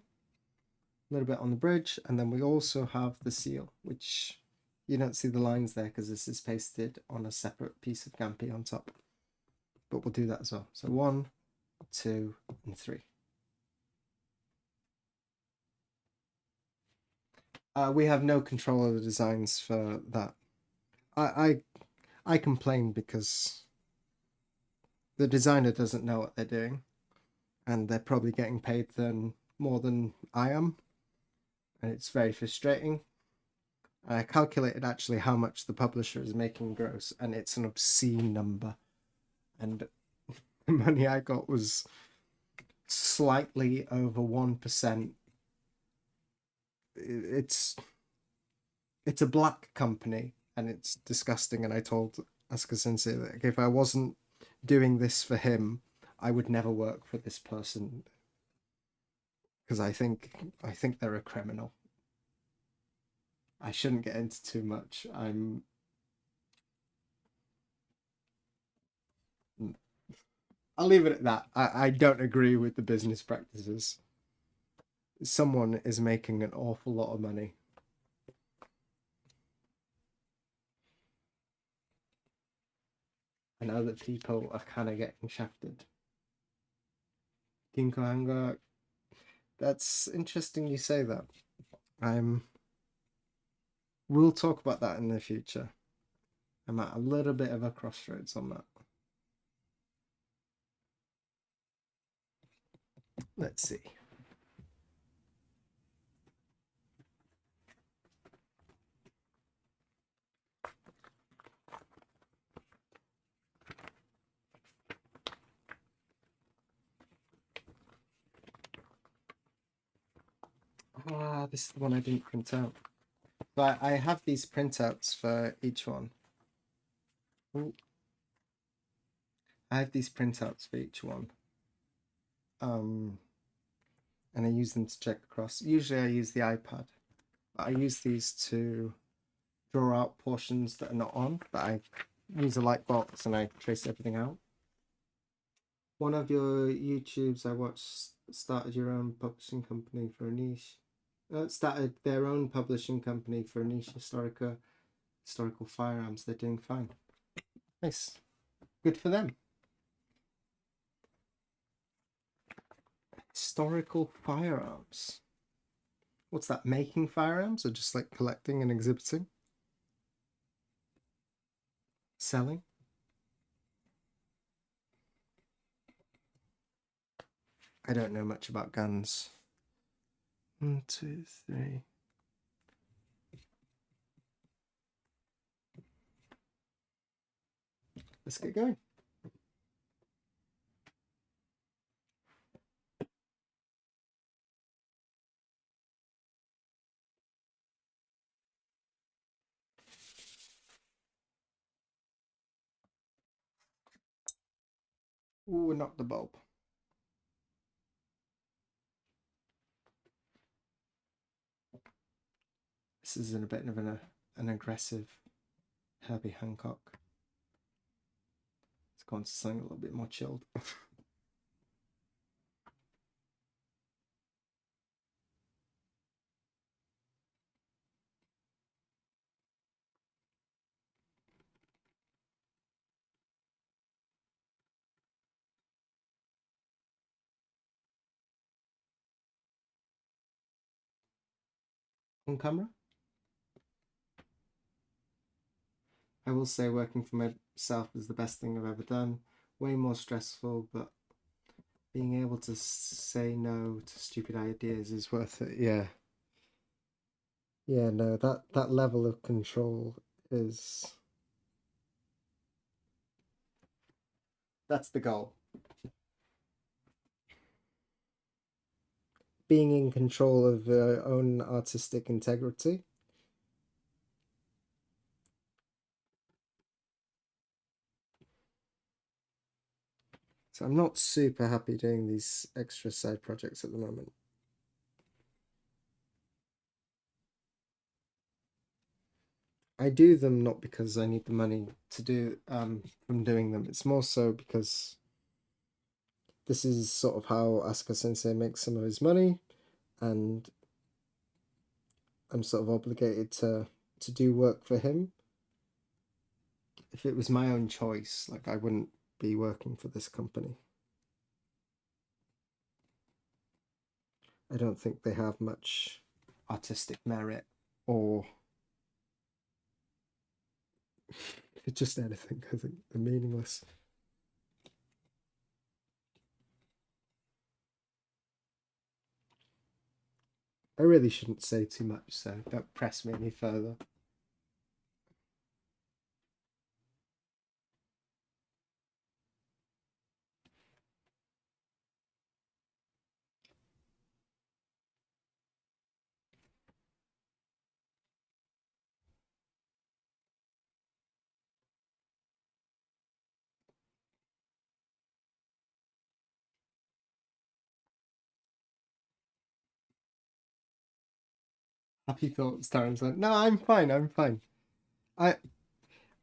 a little bit on the bridge, and then we also have the seal, which you don't see the lines there because this is pasted on a separate piece of Gampi on top. But we'll do that as well. So 1, 2, and 3. We have no control of the designs for that. I complain because the designer doesn't know what they're doing, and they're probably getting paid more than I am, and it's very frustrating. I calculated actually how much the publisher is making gross, and it's an obscene number. And the money I got was slightly over 1%. It's a black company, and it's disgusting. And I told Asuka Sensei that if I wasn't doing this for him, I would never work for this person because I think they're a criminal. I shouldn't get into too much. I'll leave it at that. I don't agree with the business practices. Someone is making an awful lot of money. I know that people are kind of getting shafted. Ginko Hanga, that's interesting you say that. We'll talk about that in the future. I'm at a little bit of a crossroads on that. Let's see. This is the one I didn't print out. But I have these printouts for each one. Ooh. I have these printouts for each one. And I use them to check across. Usually I use the iPad. But I use these to draw out portions that are not on, but I use a light box and I trace everything out. One of your YouTubes I watched started your own publishing company for a niche. Started their own publishing company for a niche historical firearms. They're doing fine. Nice. Good for them. Historical firearms. What's that? Making firearms or just like collecting and exhibiting? Selling? I don't know much about guns. 1, 2, 3. Let's get going. Ooh, not the bulb. This is in a bit of an aggressive Herbie Hancock. Let's go on to something a little bit more chilled. On camera. I will say working for myself is the best thing I've ever done. Way more stressful, but being able to say no to stupid ideas is worth it. Yeah. Yeah, no, that level of control is that's the goal. Being in control of your own artistic integrity. So I'm not super happy doing these extra side projects at the moment. I do them not because I need the money to do from doing them. It's more so because this is sort of how Asuka Sensei makes some of his money, and I'm sort of obligated to do work for him. If it was my own choice, like I wouldn't be working for this company. I don't think they have much artistic merit or just anything. I think they're meaningless. I really shouldn't say too much, so don't press me any further. Happy thoughts, Darren's like, no, I'm fine, I'm fine. I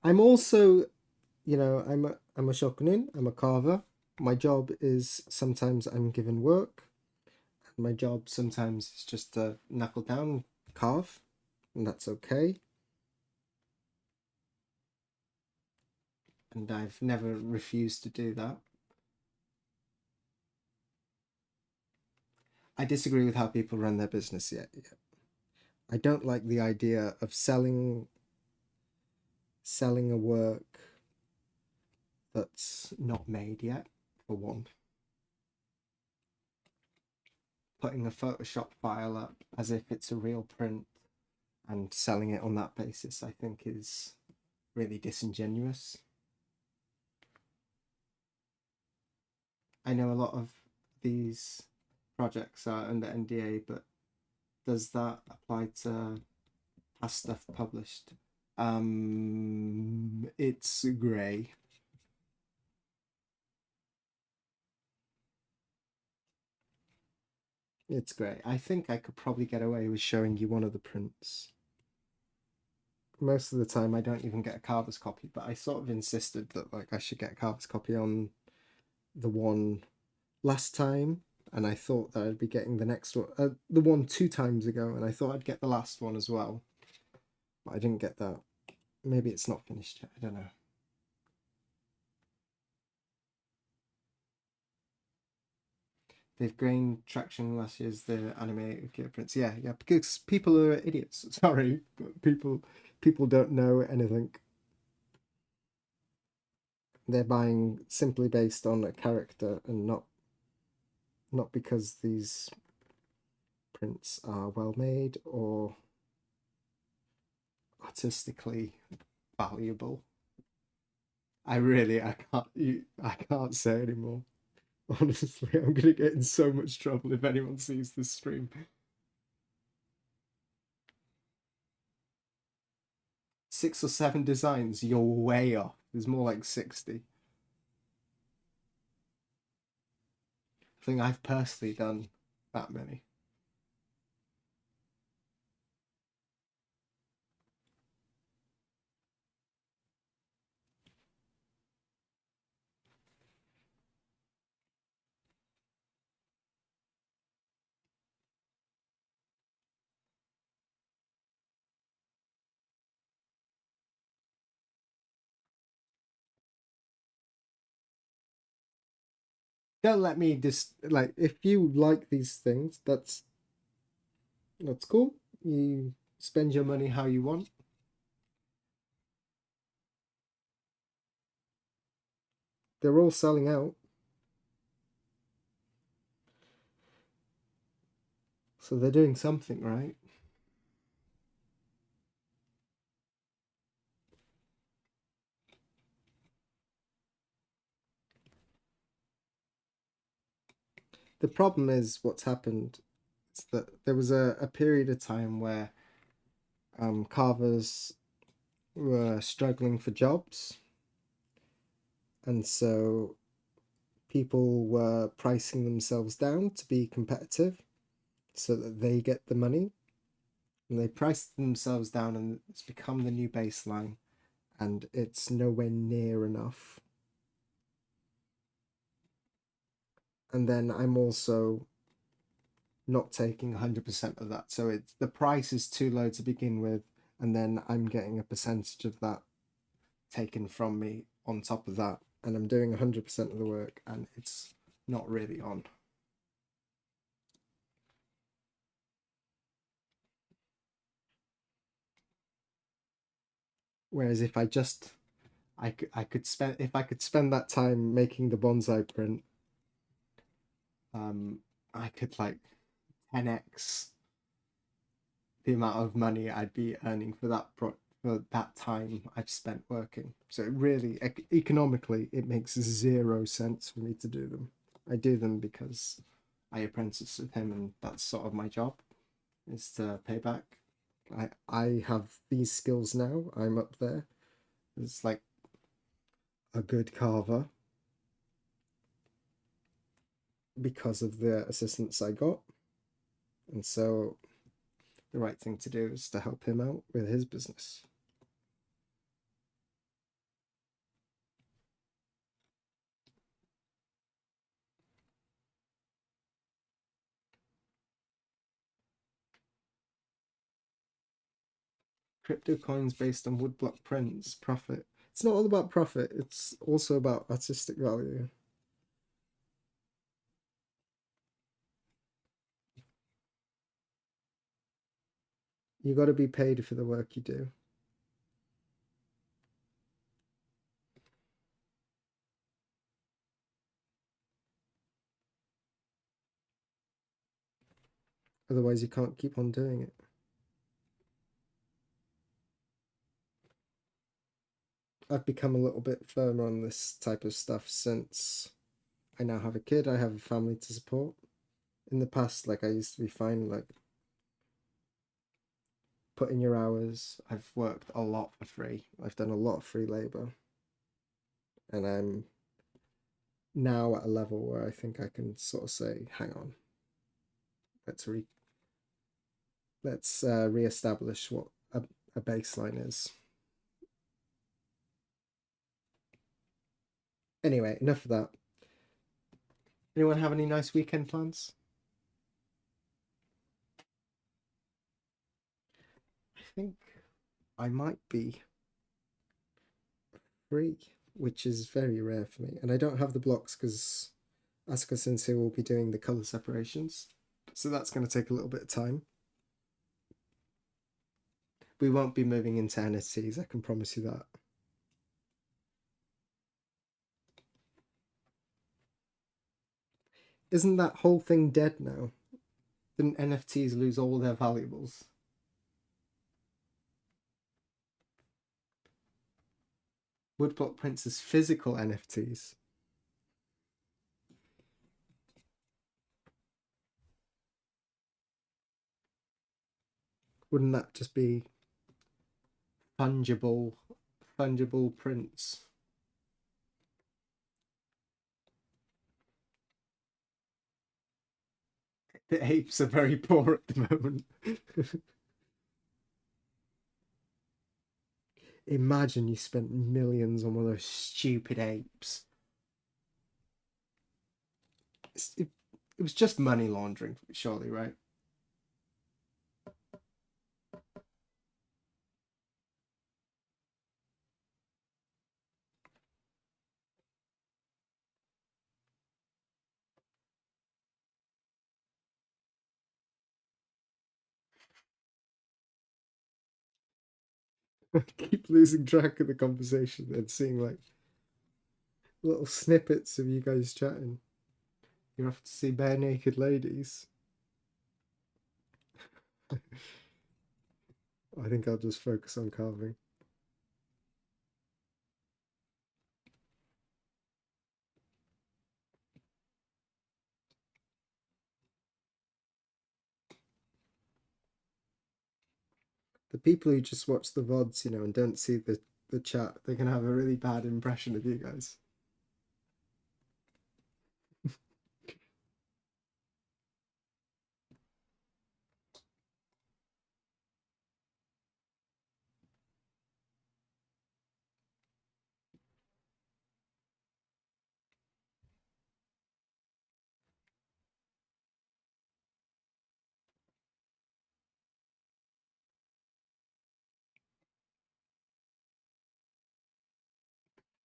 I'm also, I'm a shokunin, I'm a carver. My job is sometimes I'm given work. My job sometimes is just to knuckle down, carve, and that's okay. And I've never refused to do that. I disagree with how people run their business yet. I don't like the idea of selling a work that's not made yet, for one. Putting a Photoshop file up as if it's a real print and selling it on that basis, I think is really disingenuous. I know a lot of these projects are under NDA, but does that apply to past stuff published? It's grey. It's grey. I think I could probably get away with showing you one of the prints. Most of the time, I don't even get a carver's copy, but I sort of insisted that like I should get a carver's copy on the one last time, and I thought that I'd be getting the next one, the one 2 times ago, and I thought I'd get the last one as well, but I didn't get that. Maybe it's not finished yet. I don't know. They've gained traction last year's the anime Ukira prints. Yeah, yeah, because people are idiots. Sorry, but people don't know anything. They're buying simply based on a character and not because these prints are well made or artistically valuable. I can't say anymore. Honestly, I'm gonna get in so much trouble if anyone sees this stream. 6 or 7 designs, you're way off. There's more like 60. I think I've personally done that many. Don't let me just like if you like these things, that's cool. You spend your money how you want. They're all selling out. So they're doing something right. The problem is what's happened is that there was a period of time where carvers were struggling for jobs, and so people were pricing themselves down to be competitive so that they get the money. And they priced themselves down, and it's become the new baseline, and it's nowhere near enough. And then I'm also not taking 100% of that. So it's the price is too low to begin with, and then I'm getting a percentage of that taken from me on top of that, and I'm doing 100% of the work, and it's not really on. Whereas if I could spend if I could spend that time making the bonsai print, um, I could like 10x the amount of money I'd be earning for for that time I've spent working. So it really economically it makes zero sense for me to do them. I do them because I apprentice with him, and that's sort of my job is to pay back. I have these skills now. I'm up there. It's like a good carver because of the assistance I got, and so the right thing to do is to help him out with his business. Crypto coins based on woodblock prints, profit. It's not all about profit, it's also about artistic value. You got to be paid for the work you do. Otherwise, you can't keep on doing it. I've become a little bit firmer on this type of stuff since I now have a kid. I have a family to support. In the past, like I used to be fine, like put in your hours. I've worked a lot for free. I've done a lot of free labor, and I'm now at a level where I think I can sort of say, "Hang on, let's re let's reestablish what a baseline is." Anyway, enough of that. Anyone have any nice weekend plans? I think I might be free, which is very rare for me. And I don't have the blocks because Asuka Sensei will be doing the color separations. So that's going to take a little bit of time. We won't be moving into NFTs, I can promise you that. Isn't that whole thing dead now? Didn't NFTs lose all their valuables? Woodblock prints as physical NFTs. Wouldn't that just be fungible prints? The apes are very poor at the moment. Imagine you spent millions on one of those stupid apes. It, it was just money laundering, surely, right? Keep losing track of the conversation and seeing like little snippets of you guys chatting. You have to see bare naked ladies. I think I'll just focus on carving. The people who just watch the VODs, you know, and don't see the chat, they're gonna have a really bad impression of you guys.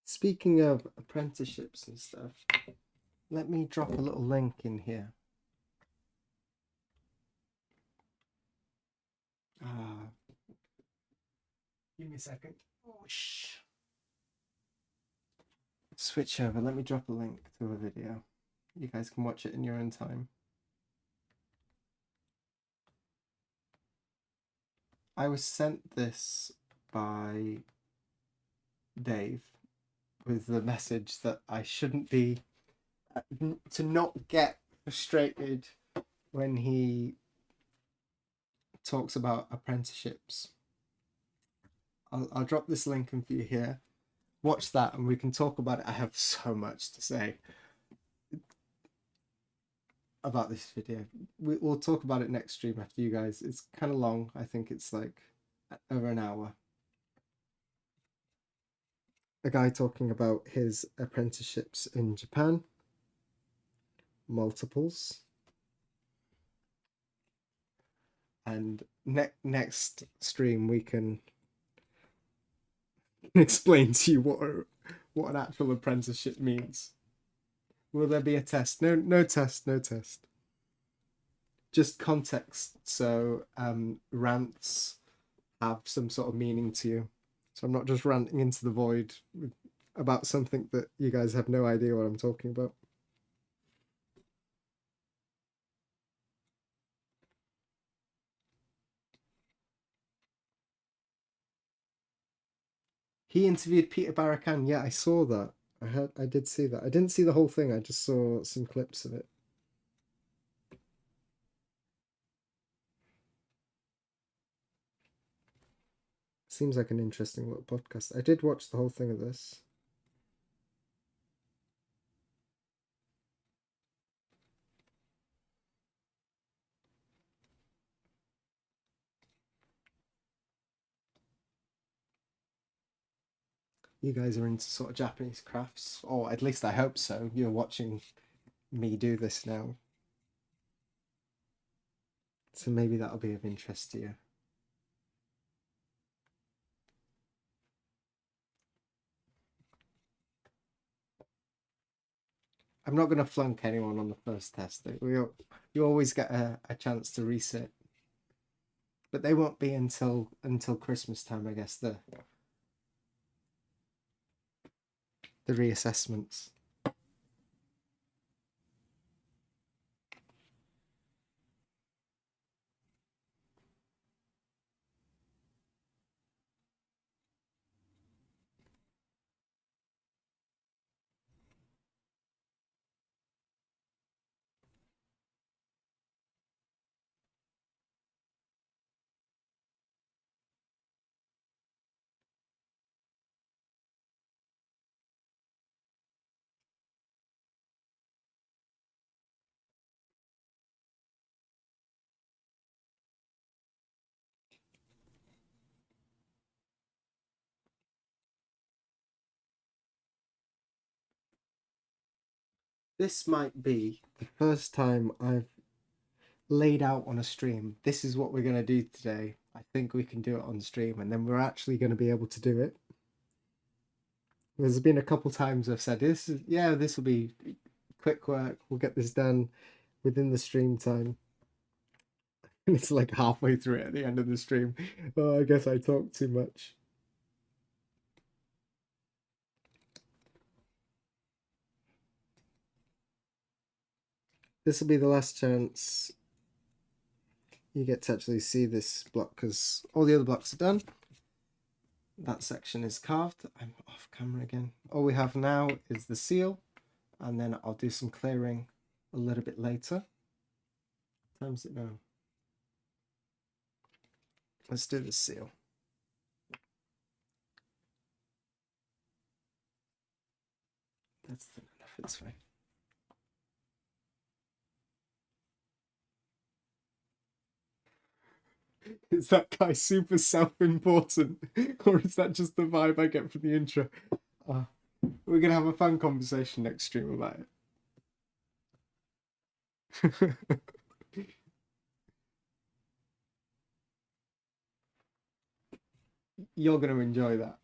Speaking of apprenticeships and stuff, let me drop a little link in here. Ah, give me a second. Oh, switch over. Let me drop a link to a video. You guys can watch it in your own time. I was sent this by Dave with the message that I shouldn't be, to not get frustrated when he talks about apprenticeships. I'll drop this link in for you here. Watch that and we can talk about it. I have so much to say about this video. We'll talk about it next stream after you guys. It's kind of long. I think it's like over an hour. A guy talking about his apprenticeships in Japan, multiples, and next stream we can explain to you what an actual apprenticeship means. Will there be a test? No test, no test. Just context, so rants have some sort of meaning to you. So I'm not just ranting into the void about something that you guys have no idea what I'm talking about. He interviewed Peter Barakan. Yeah, I saw that. I did see that. I didn't see the whole thing. I just saw some clips of it. Seems like an interesting little podcast. I did watch the whole thing of this. You guys are into sort of Japanese crafts, or at least I hope so. You're watching me do this now. So maybe that'll be of interest to you. I'm not going to flunk anyone on the first test. You always get a chance to resit, but they won't be until Christmas time, I guess. The reassessments. This might be the first time I've laid out on a stream. This is what we're going to do today. I think we can do it on stream, and then we're actually going to be able to do it. There's been a couple times I've said this will be quick work. We'll get this done within the stream time. And it's like halfway through it at the end of the stream. Oh, I guess I talk too much. This will be the last chance you get to actually see this block because all the other blocks are done. That section is carved. I'm off camera again. All we have now is the seal, and then I'll do some clearing a little bit later. What time is it now? Let's do the seal. That's thin enough, it's fine. Is that guy super self-important? Or is that just the vibe I get from the intro? We're going to have a fun conversation next stream about it. You're going to enjoy that.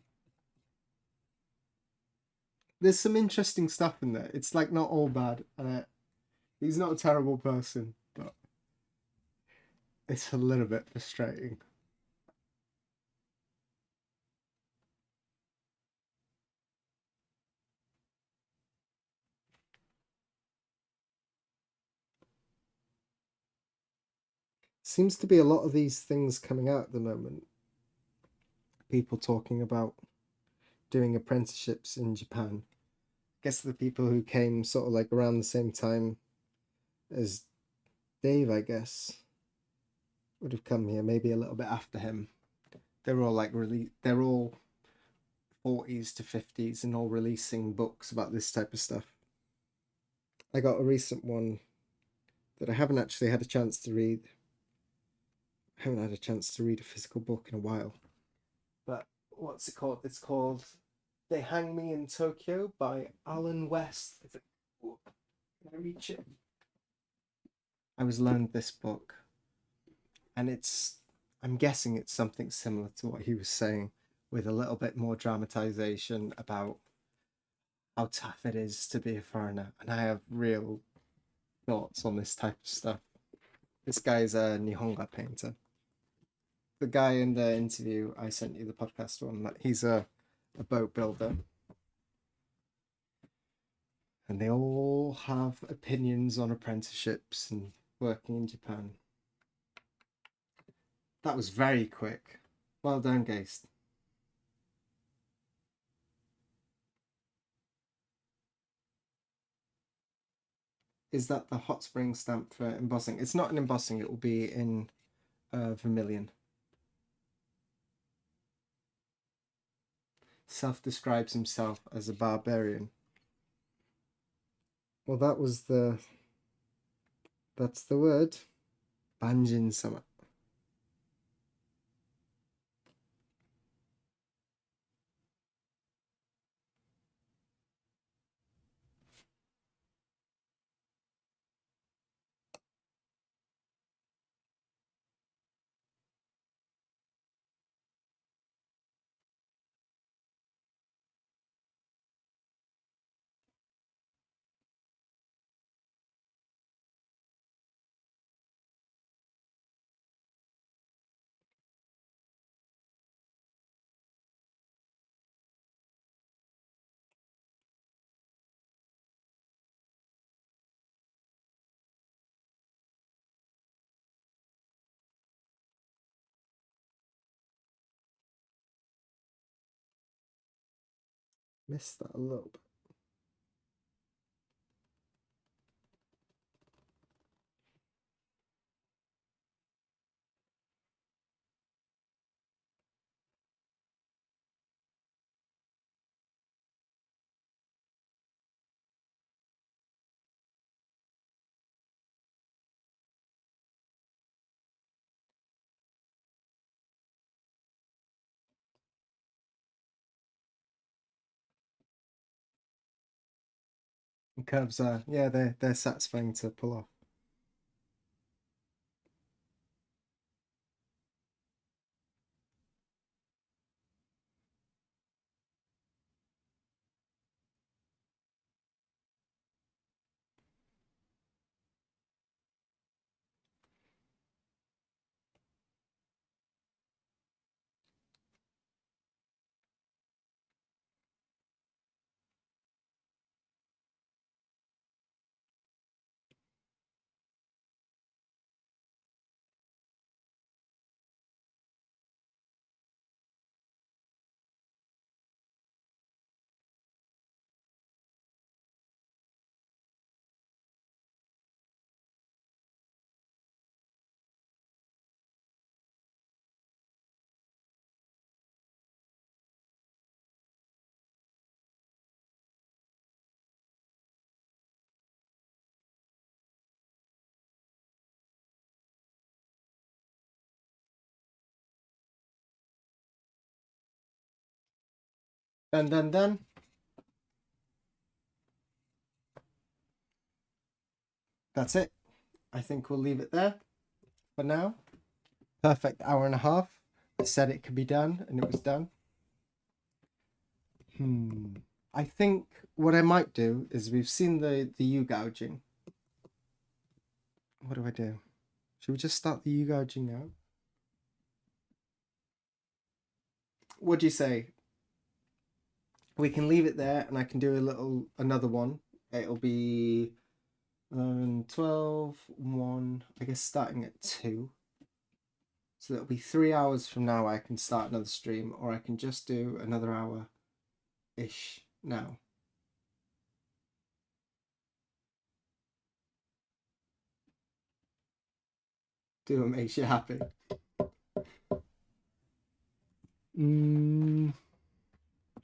There's some interesting stuff in there. It's like not all bad. He's not a terrible person, but it's a little bit frustrating. Seems to be a lot of these things coming out at the moment. People talking about doing apprenticeships in Japan. I guess the people who came sort of like around the same time as Dave, I guess, would have come here maybe a little bit after him. They're all like they're all 40s to 50s and all releasing books about this type of stuff. I got a recent one that I haven't actually had a chance to read. I haven't had a chance to read a physical book in a while. But what's it called? It's called They Hang Me in Tokyo by Alan West. Can I reach it? I was loaned this book, and I'm guessing it's something similar to what he was saying, with a little bit more dramatization about how tough it is to be a foreigner. And I have real thoughts on this type of stuff. This guy's a Nihonga painter. The guy in the interview I sent you the podcast on, he's a boat builder. And they all have opinions on apprenticeships and working in Japan. That was very quick. Well done, Geist. Is that the hot spring stamp for embossing? It's not an embossing, it will be in vermilion. Self-describes himself as a barbarian. Well, that's the word. Banjin-sama. Missed that a little bit. And curves are, yeah, they're satisfying to pull off. Done. That's it. I think we'll leave it there for now. Perfect hour and a half. I said it could be done, and it was done. I think what I might do is we've seen the U gouging. What do I do? Should we just start the U gouging now? What do you say? We can leave it there, and I can do another one. It'll be 11, 12, 1, I guess starting at 2. So it'll be 3 hours from now I can start another stream, or I can just do another hour-ish now. Do what makes you happy.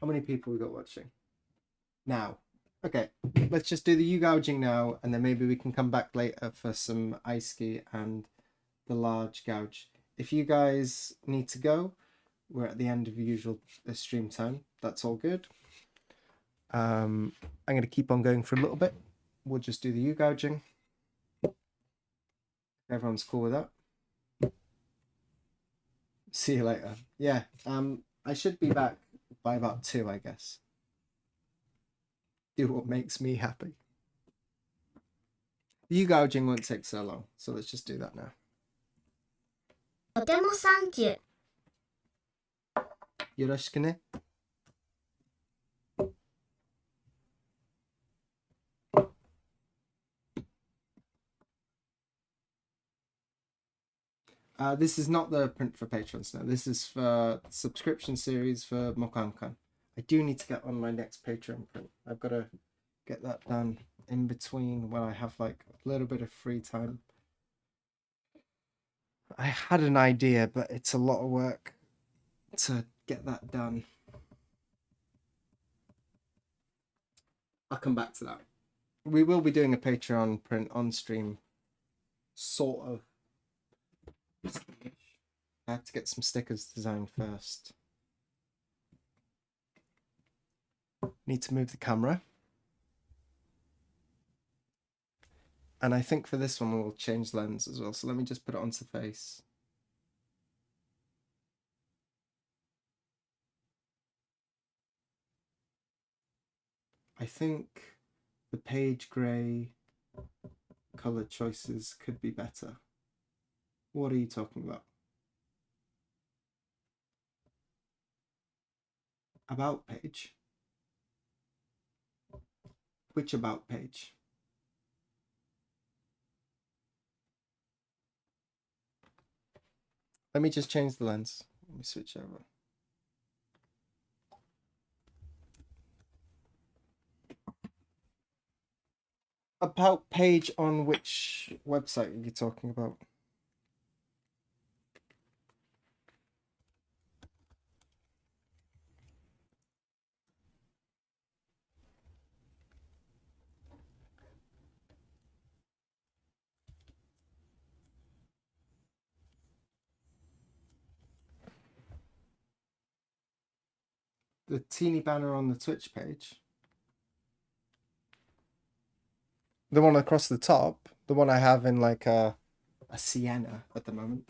How many people we got watching? Now. Okay, let's just do the U gouging now, and then maybe we can come back later for some ice ski and the large gouge. If you guys need to go, we're at the end of usual stream time. That's all good. I'm going to keep on going for a little bit. We'll just do the U gouging. Everyone's cool with that. See you later. Yeah, I should be back by about 2, I guess. Do what makes me happy. The U gouging won't take so long, so let's just do that now. とてもサンキュー。よろしくね。This is not the print for patrons now. This is for subscription series for Mokankan. I do need to get on my next Patreon print. I've got to get that done in between when I have like a little bit of free time. I had an idea, but it's a lot of work to get that done. I'll come back to that. We will be doing a Patreon print on stream, sort of. I have to get some stickers designed first. Need to move the camera. And I think for this one we'll change lens as well. So let me just put it onto face. I think the page grey color choices could be better. What are you talking about? About page? Which about page? Let me just change the lens. Let me switch over. About page on which website are you talking about? The teeny banner on the Twitch page? The one across the top? The one I have in like a sienna at the moment?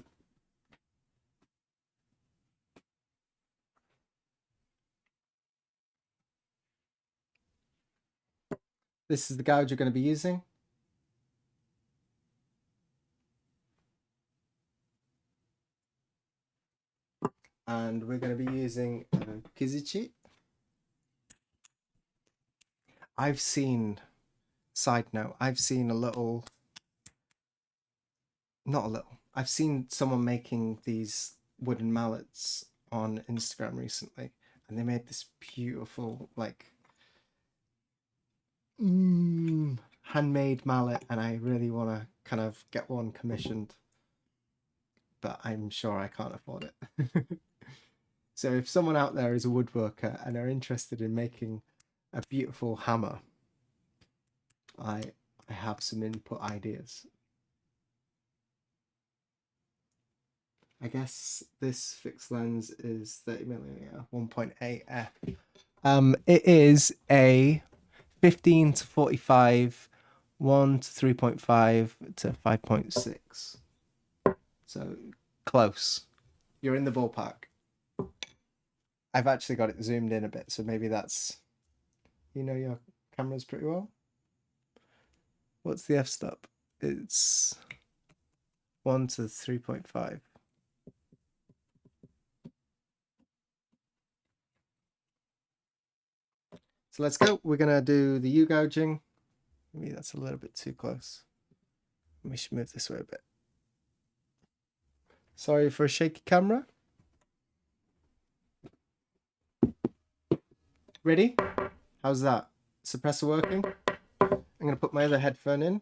This is the gouge you're going to be using. And we're going to be using Kizichi. I've seen, side note, I've seen I've seen someone making these wooden mallets on Instagram recently, and they made this beautiful, like, handmade mallet, and I really want to kind of get one commissioned, but I'm sure I can't afford it. So if someone out there is a woodworker and are interested in making a beautiful hammer, I have some input ideas. I guess this fixed lens is 30mm 1.8 f. It is a 15 to 45, 1 to 3.5 to 5.6. So close. You're in the ballpark. I've actually got it zoomed in a bit, so maybe that's, you know, your cameras pretty well. What's the f-stop? It's 1 to 3.5. So let's go. We're going to do the U-gouging. Maybe that's a little bit too close. We should move this way a bit. Sorry for a shaky camera. Ready? How's that? Suppressor working? I'm going to put my other headphone in.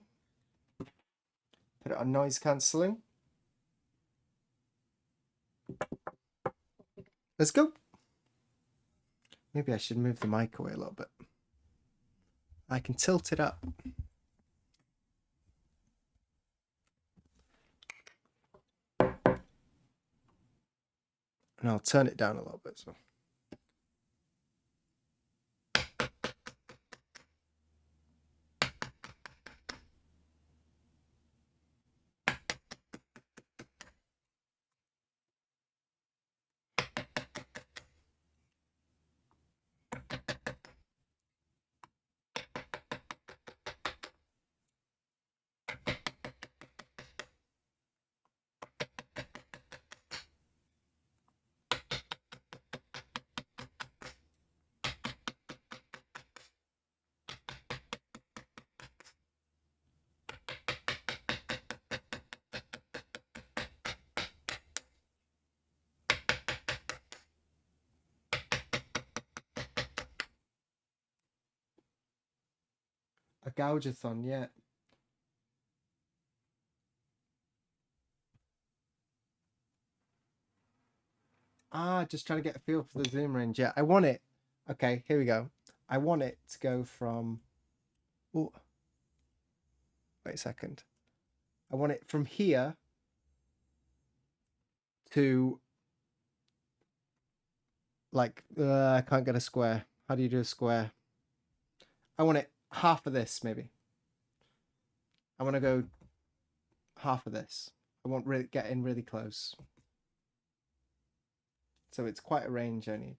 Put it on noise cancelling. Let's go. Maybe I should move the mic away a little bit. I can tilt it up. And I'll turn it down a little bit. So. A gougeathon, yeah. Just trying to get a feel for the zoom range. Yeah, I want it. Okay, here we go. I want it to go from... Oh, wait a second. I want it from here to... Like, I can't get a square. How do you do a square? I want it half of this, maybe. I want to go half of this. I want really get in really close. So it's quite a range I need.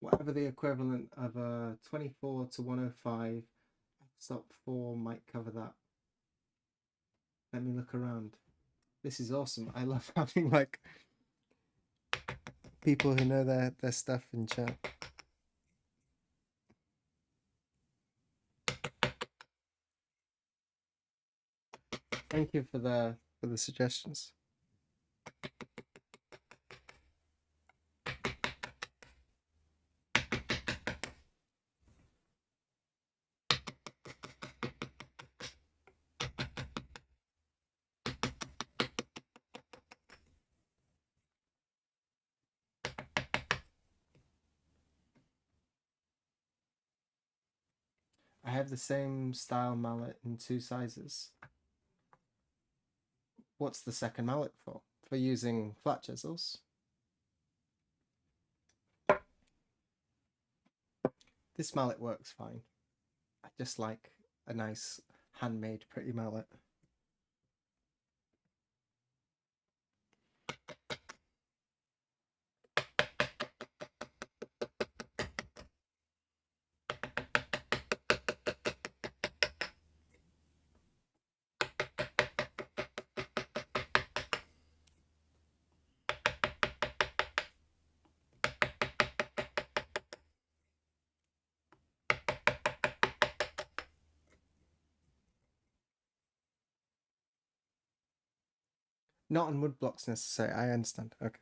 Whatever the equivalent of a 24 to 105 stop 4 might cover that. Let me look around. This is awesome. I love having like people who know their stuff in chat. Thank you for the suggestions. I have the same style mallet in 2 sizes. What's the second mallet for? For using flat chisels. This mallet works fine. I just like a nice handmade pretty mallet. Not on wood blocks necessarily, I understand. Okay.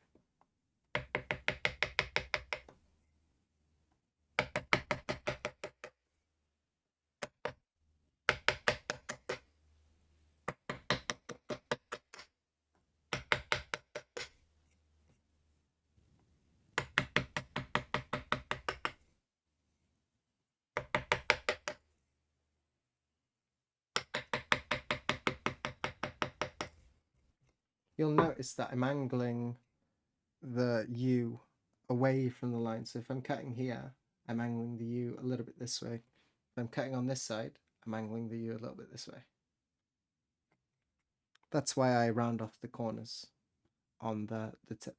You'll notice that I'm angling the U away from the line. So if I'm cutting here, I'm angling the U a little bit this way. If I'm cutting on this side, I'm angling the U a little bit this way. That's why I round off the corners on the tip.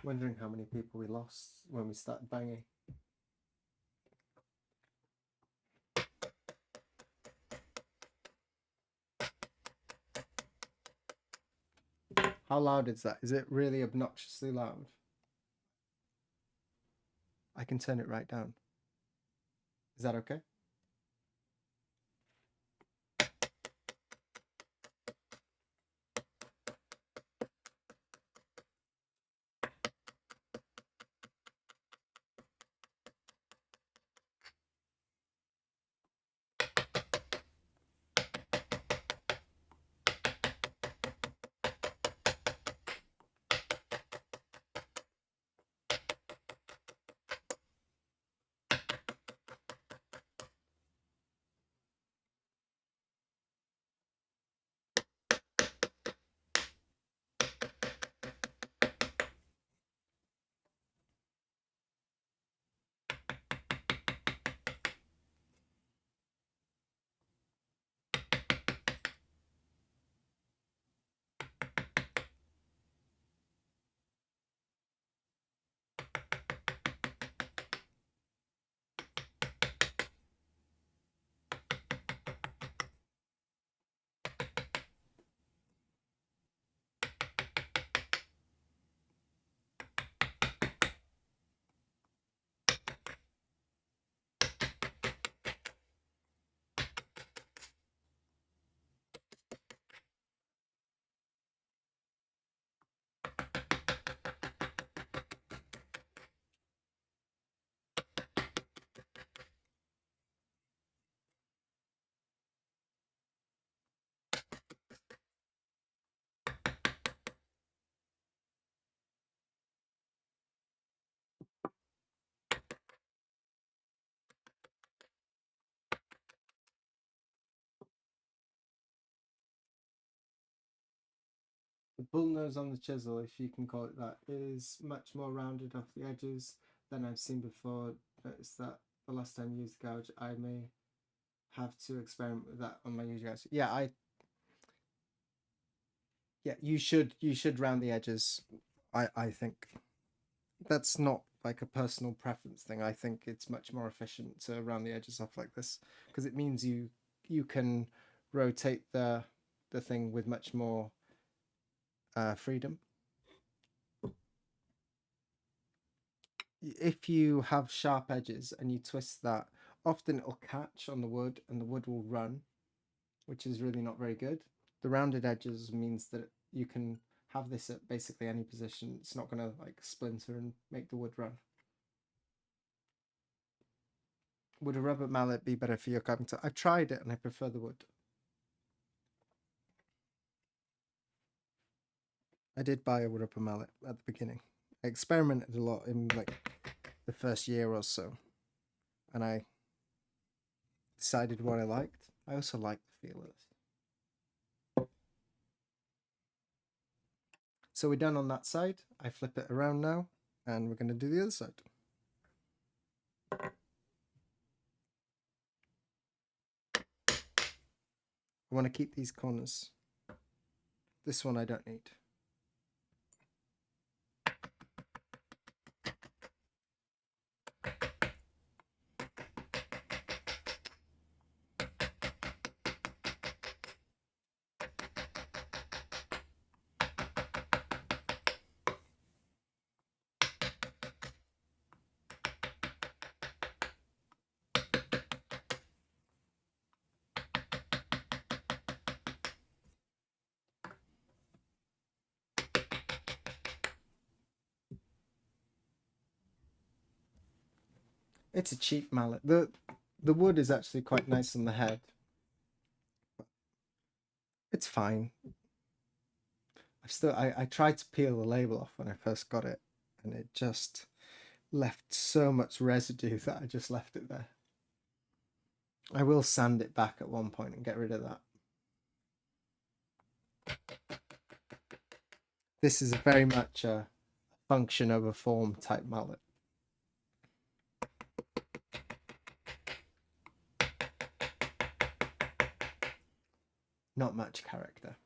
Wondering how many people we lost when we started banging. How loud is that? Is it really obnoxiously loud? I can turn it right down. Is that okay? The bullnose on the chisel, if you can call it that, is much more rounded off the edges than I've seen before. Notice that the last time I used gouge, I may have to experiment with that on my new gouge. Yeah, you should round the edges. I think that's not like a personal preference thing. I think it's much more efficient to round the edges off like this because it means you can rotate the thing with much more freedom. If you have sharp edges and you twist that often it'll catch on the wood and the wood will run, which is really not very good. The rounded edges means that you can have this at basically any position. It's not going to like splinter and make the wood run. Would a rubber mallet be better for your carpenter? I've tried it and I prefer the wood. I did buy a rubber mallet at the beginning. I experimented a lot in like the first year or so, and I decided what I liked. I also like the feel of this. So we're done on that side. I flip it around now, and we're going to do the other side. I want to keep these corners. This one I don't need. It's a cheap mallet. The wood is actually quite nice on the head. It's fine. I tried to peel the label off when I first got it, and it just left so much residue that I just left it there. I will sand it back at one point and get rid of that. This is very much a function over form type mallet. Not much character.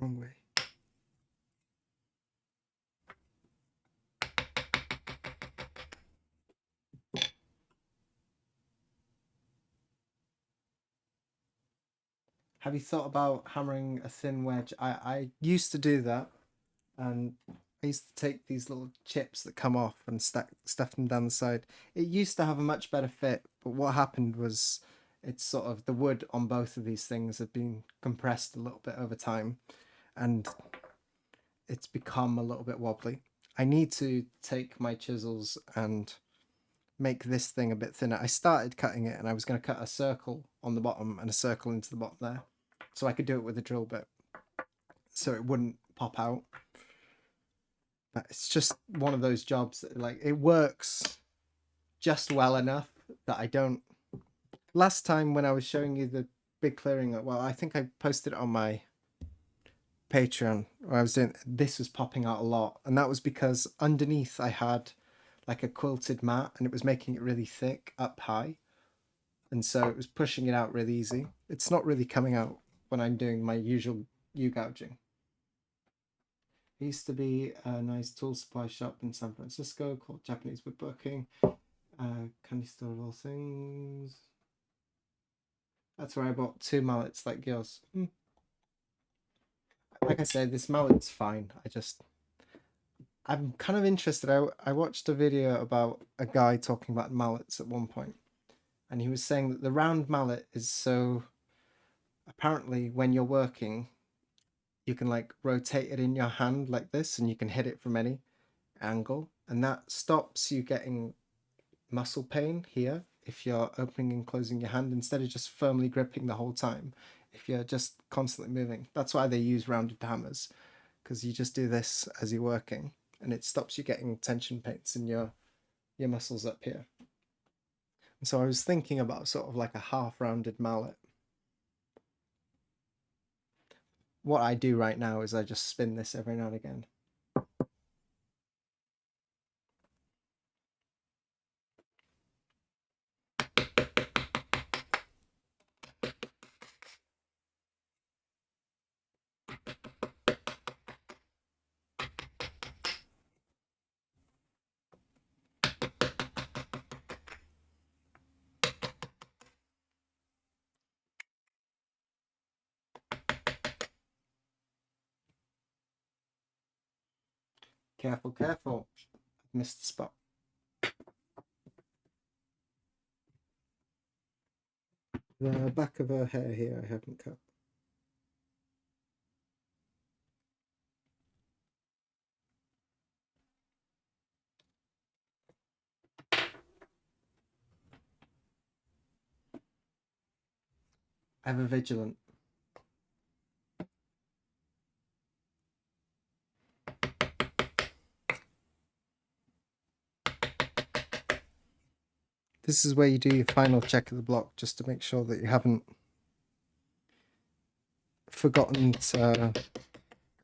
Wrong way. Have you thought about hammering a thin wedge? I used to do that, and I used to take these little chips that come off and stuff them down the side. It used to have a much better fit, but what happened was it's sort of the wood on both of these things have been compressed a little bit over time, and it's become a little bit wobbly. I need to take my chisels and make this thing a bit thinner. I started cutting it and I was going to cut a circle on the bottom and a circle into the bottom there, so I could do it with a drill bit so it wouldn't pop out. But it's just one of those jobs that like it works just well enough that I don't. Last time when I was showing you the big clearing, well, I think I posted it on my Patreon where I was doing this was popping out a lot, and that was because underneath I had like a quilted mat and it was making it really thick up high, and so it was pushing it out really easy. It's not really coming out when I'm doing my usual U-gouging. There used to be a nice tool supply shop in San Francisco called Japanese Woodblocking. Candy store of all things. That's where I bought 2 mallets like yours. Like I said, this mallet's fine. I'm kind of interested. I watched a video about a guy talking about mallets at one point, and he was saying that the round mallet is so apparently when you're working, you can like rotate it in your hand like this, and you can hit it from any angle, and that stops you getting muscle pain here if you're opening and closing your hand instead of just firmly gripping the whole time. If you're just constantly moving, that's why they use rounded hammers, because you just do this as you're working, and it stops you getting tension pains in your muscles up here. And so I was thinking about sort of like a half-rounded mallet. What I do right now is I just spin this every now and again. Careful, careful. I've missed the spot. The back of her hair here I haven't cut. Ever vigilant. This is where you do your final check of the block, just to make sure that you haven't forgotten to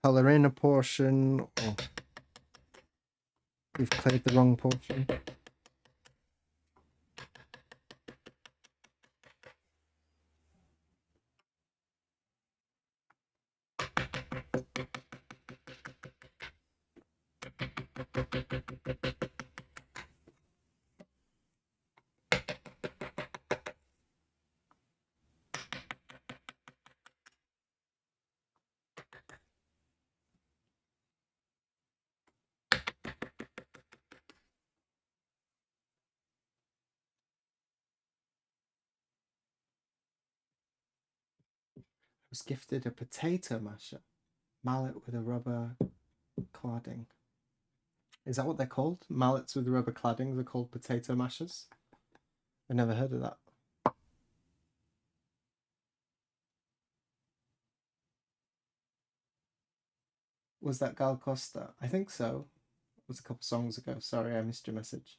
colour in a portion, or you've cleared the wrong portion. I was gifted a potato masher, mallet with a rubber cladding. Is that what they're called? Mallets with rubber cladding, they're called potato mashers? I've never heard of that. Was that Gal Costa? I think so. It was a couple songs ago. Sorry, I missed your message.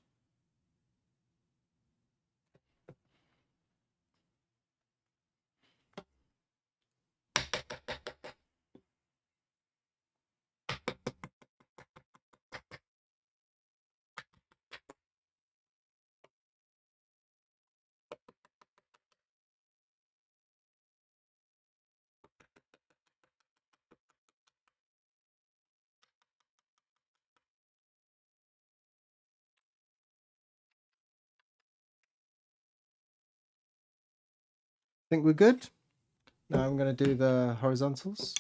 Think we're good? Now I'm going to do the horizontals.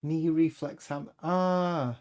Knee reflex hammer. Ah,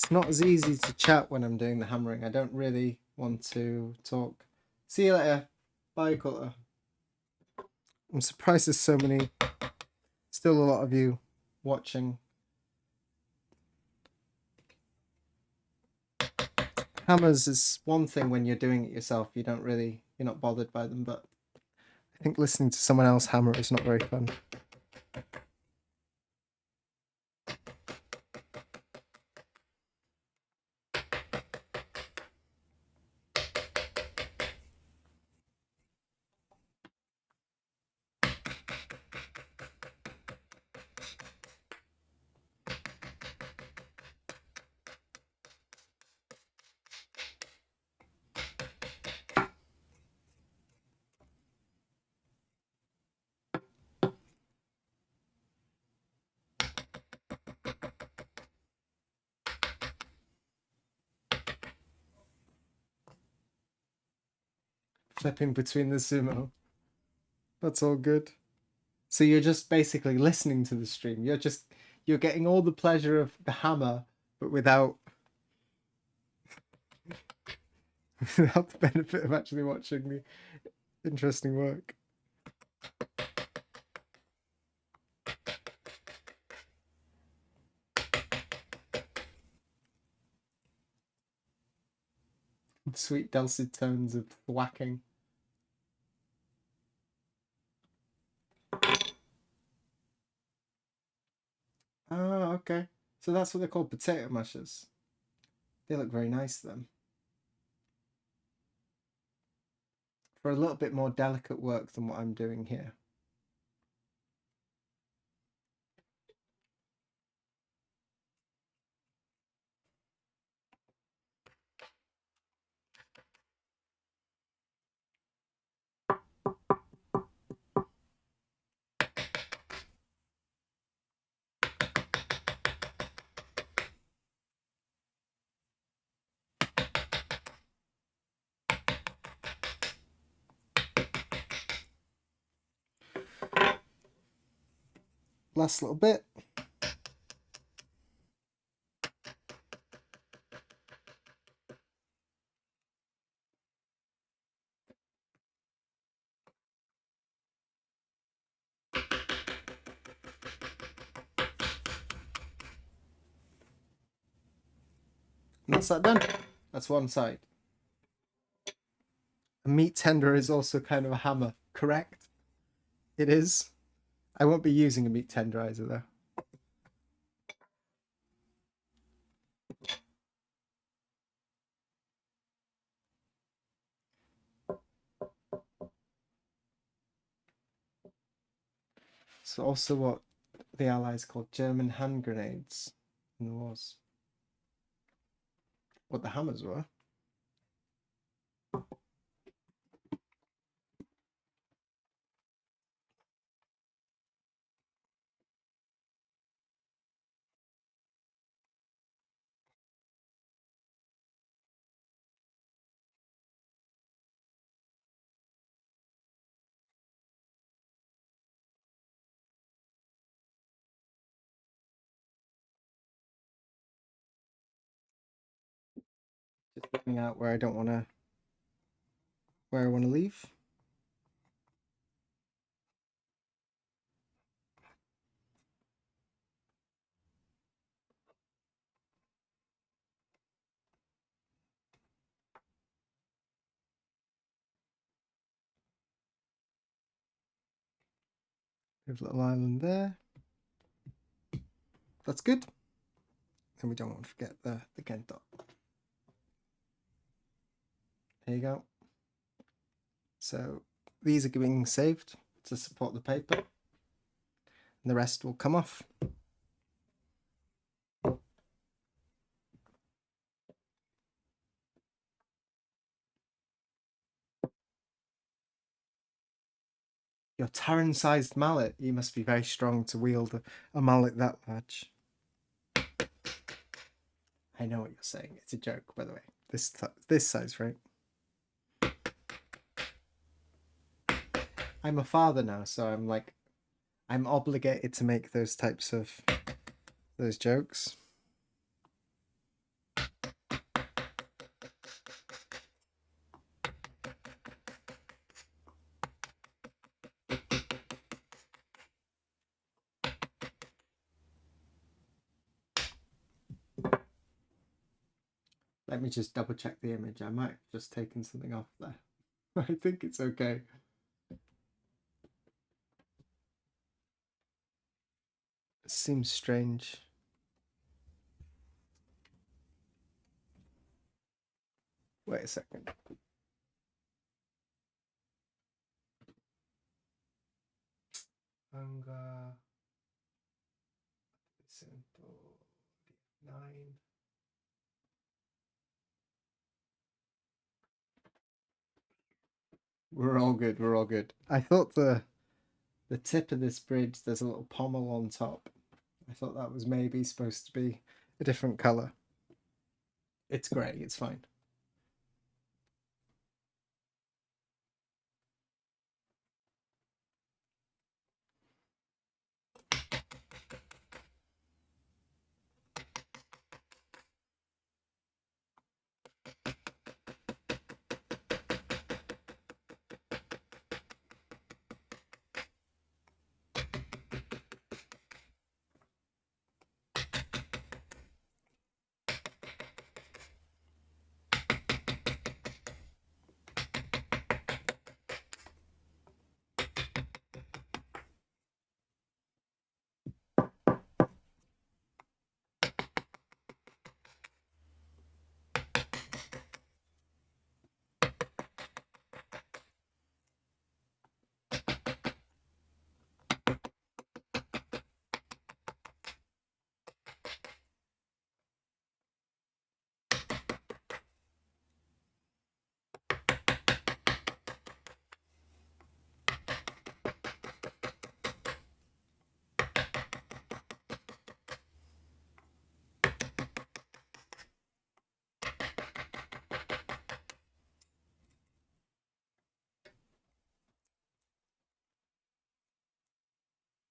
It's not as easy to chat when I'm doing the hammering. I don't really want to talk. See you later. Bye, Cutter. I'm surprised there's still a lot of you watching. Hammers is one thing when you're doing it yourself. You're not bothered by them, but I think listening to someone else hammer is not very fun. Flipping between the sumo. That's all good. So you're just basically listening to the stream. You're getting all the pleasure of the hammer, but without without the benefit of actually watching the interesting work. Sweet dulcet tones of whacking. Oh, okay. So that's what they're called, potato mashers. They look very nice then. For a little bit more delicate work than what I'm doing here. Last little bit. And that's that done. That's one side. A meat tender is also kind of a hammer, correct? It is. I won't be using a meat tenderizer though. It's also what the Allies called German hand grenades in the wars. What the hammers were. Just looking out where I want to leave. There's a little island there. That's good. And we don't want to forget the gento. There you go. So these are being saved to support the paper. And the rest will come off. Your Taran-sized mallet. You must be very strong to wield a mallet that large. I know what you're saying. It's a joke, by the way. This size, right? I'm a father now, so I'm obligated to make those types of those jokes. Let me just double check the image. I might have just taken something off there. I think it's okay. It seems strange. Wait a second. Manga 109. We're all good. We're all good. I thought the tip of this bridge, there's a little pommel on top. I thought that was maybe supposed to be a different color. It's grey. It's fine.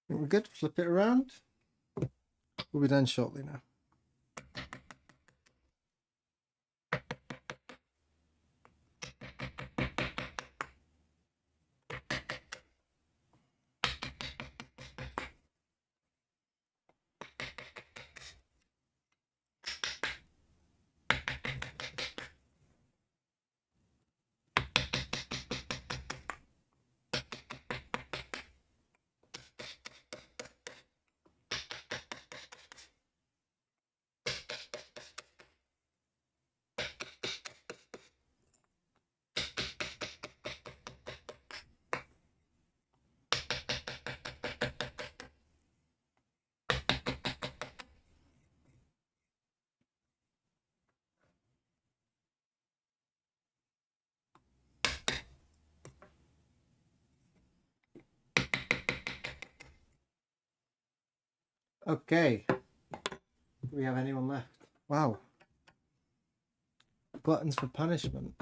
We're good. Flip it around. We'll be done shortly now. Okay. Do we have anyone left? Wow. Gluttons for punishment.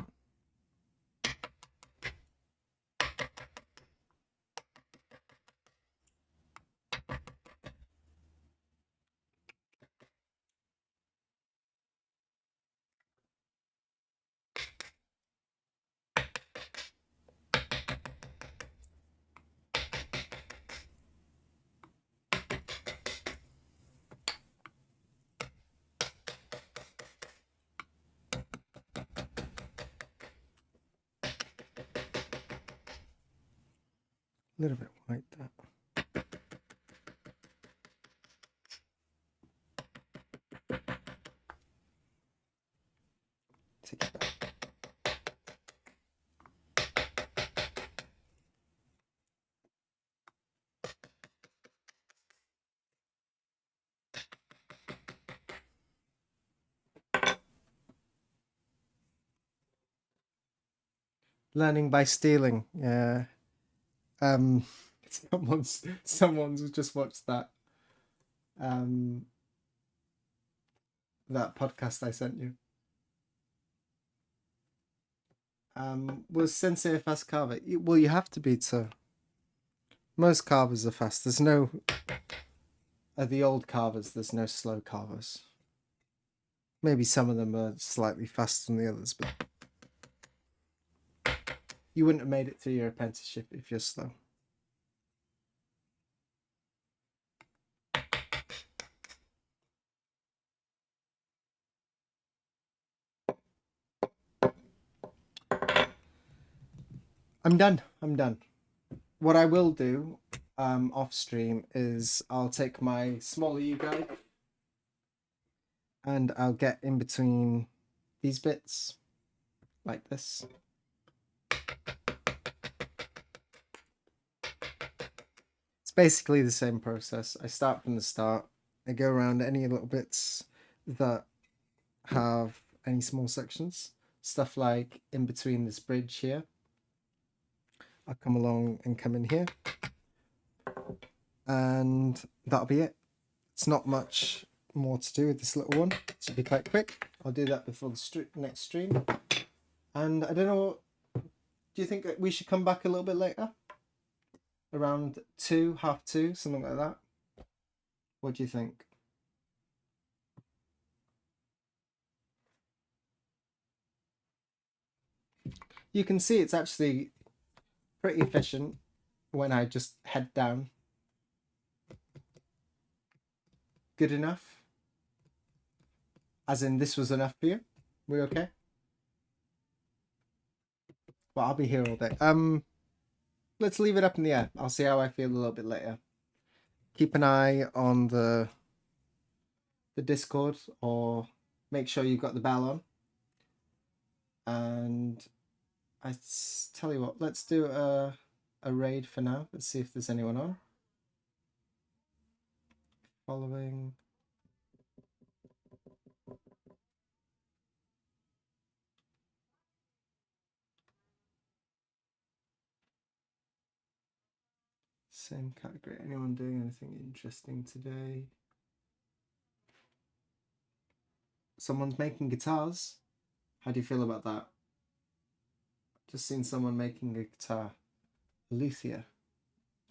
A little bit white that. Take it back. Learning by stealing. Yeah. Someone's just watched that that podcast I sent you. Was Sensei a fast carver? Well, you have to be to. Most carvers are fast. There's no. The old carvers, there's no slow carvers. Maybe some of them are slightly faster than the others, but you wouldn't have made it through your apprenticeship if you're slow. I'm done. I'm done. What I will do off stream is I'll take my smaller U guide and I'll get in between these bits like this. It's basically the same process. I start from the start. I go around any little bits that have any small sections. Stuff like in between this bridge here. I'll come along and come in here. And that'll be it. It's not much more to do with this little one. It should be quite quick. I'll do that before the next stream. And I don't know, do you think that we should come back a little bit later? Around 2, half 2, something like that? What do you think? You can see it's actually pretty efficient when I just head down. Good enough? As in this was enough for you? We okay? Well, I'll be here all day. Let's leave it up in the air. I'll see how I feel a little bit later. Keep an eye on the Discord, or make sure you've got the bell on. And I tell you what, let's do a raid for now. Let's see if there's anyone on. Following. Same category. Anyone doing anything interesting today? Someone's making guitars. How do you feel about that? Just seen someone making a guitar. A luthier.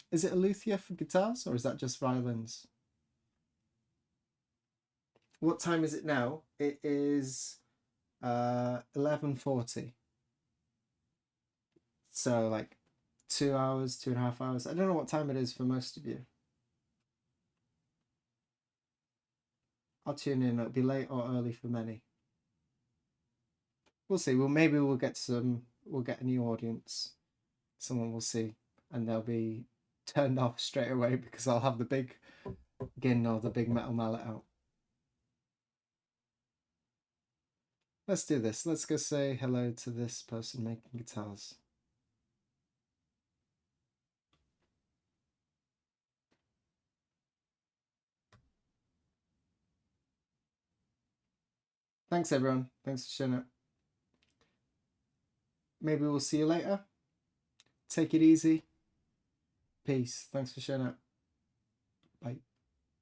Is it a luthier for guitars, or is that just violins? What time is it now? It is 11:40. So like 2 hours, 2.5 hours. I don't know what time it is for most of you. I'll tune in. It'll be late or early for many. We'll see. Well, maybe we'll get a new audience. Someone will see, and they'll be turned off straight away because I'll have the big gin or the big metal mallet out. Let's do this. Let's go say hello to this person making guitars. Thanks, everyone. Thanks for showing up. Maybe we'll see you later. Take it easy. Peace. Thanks for showing up. Bye.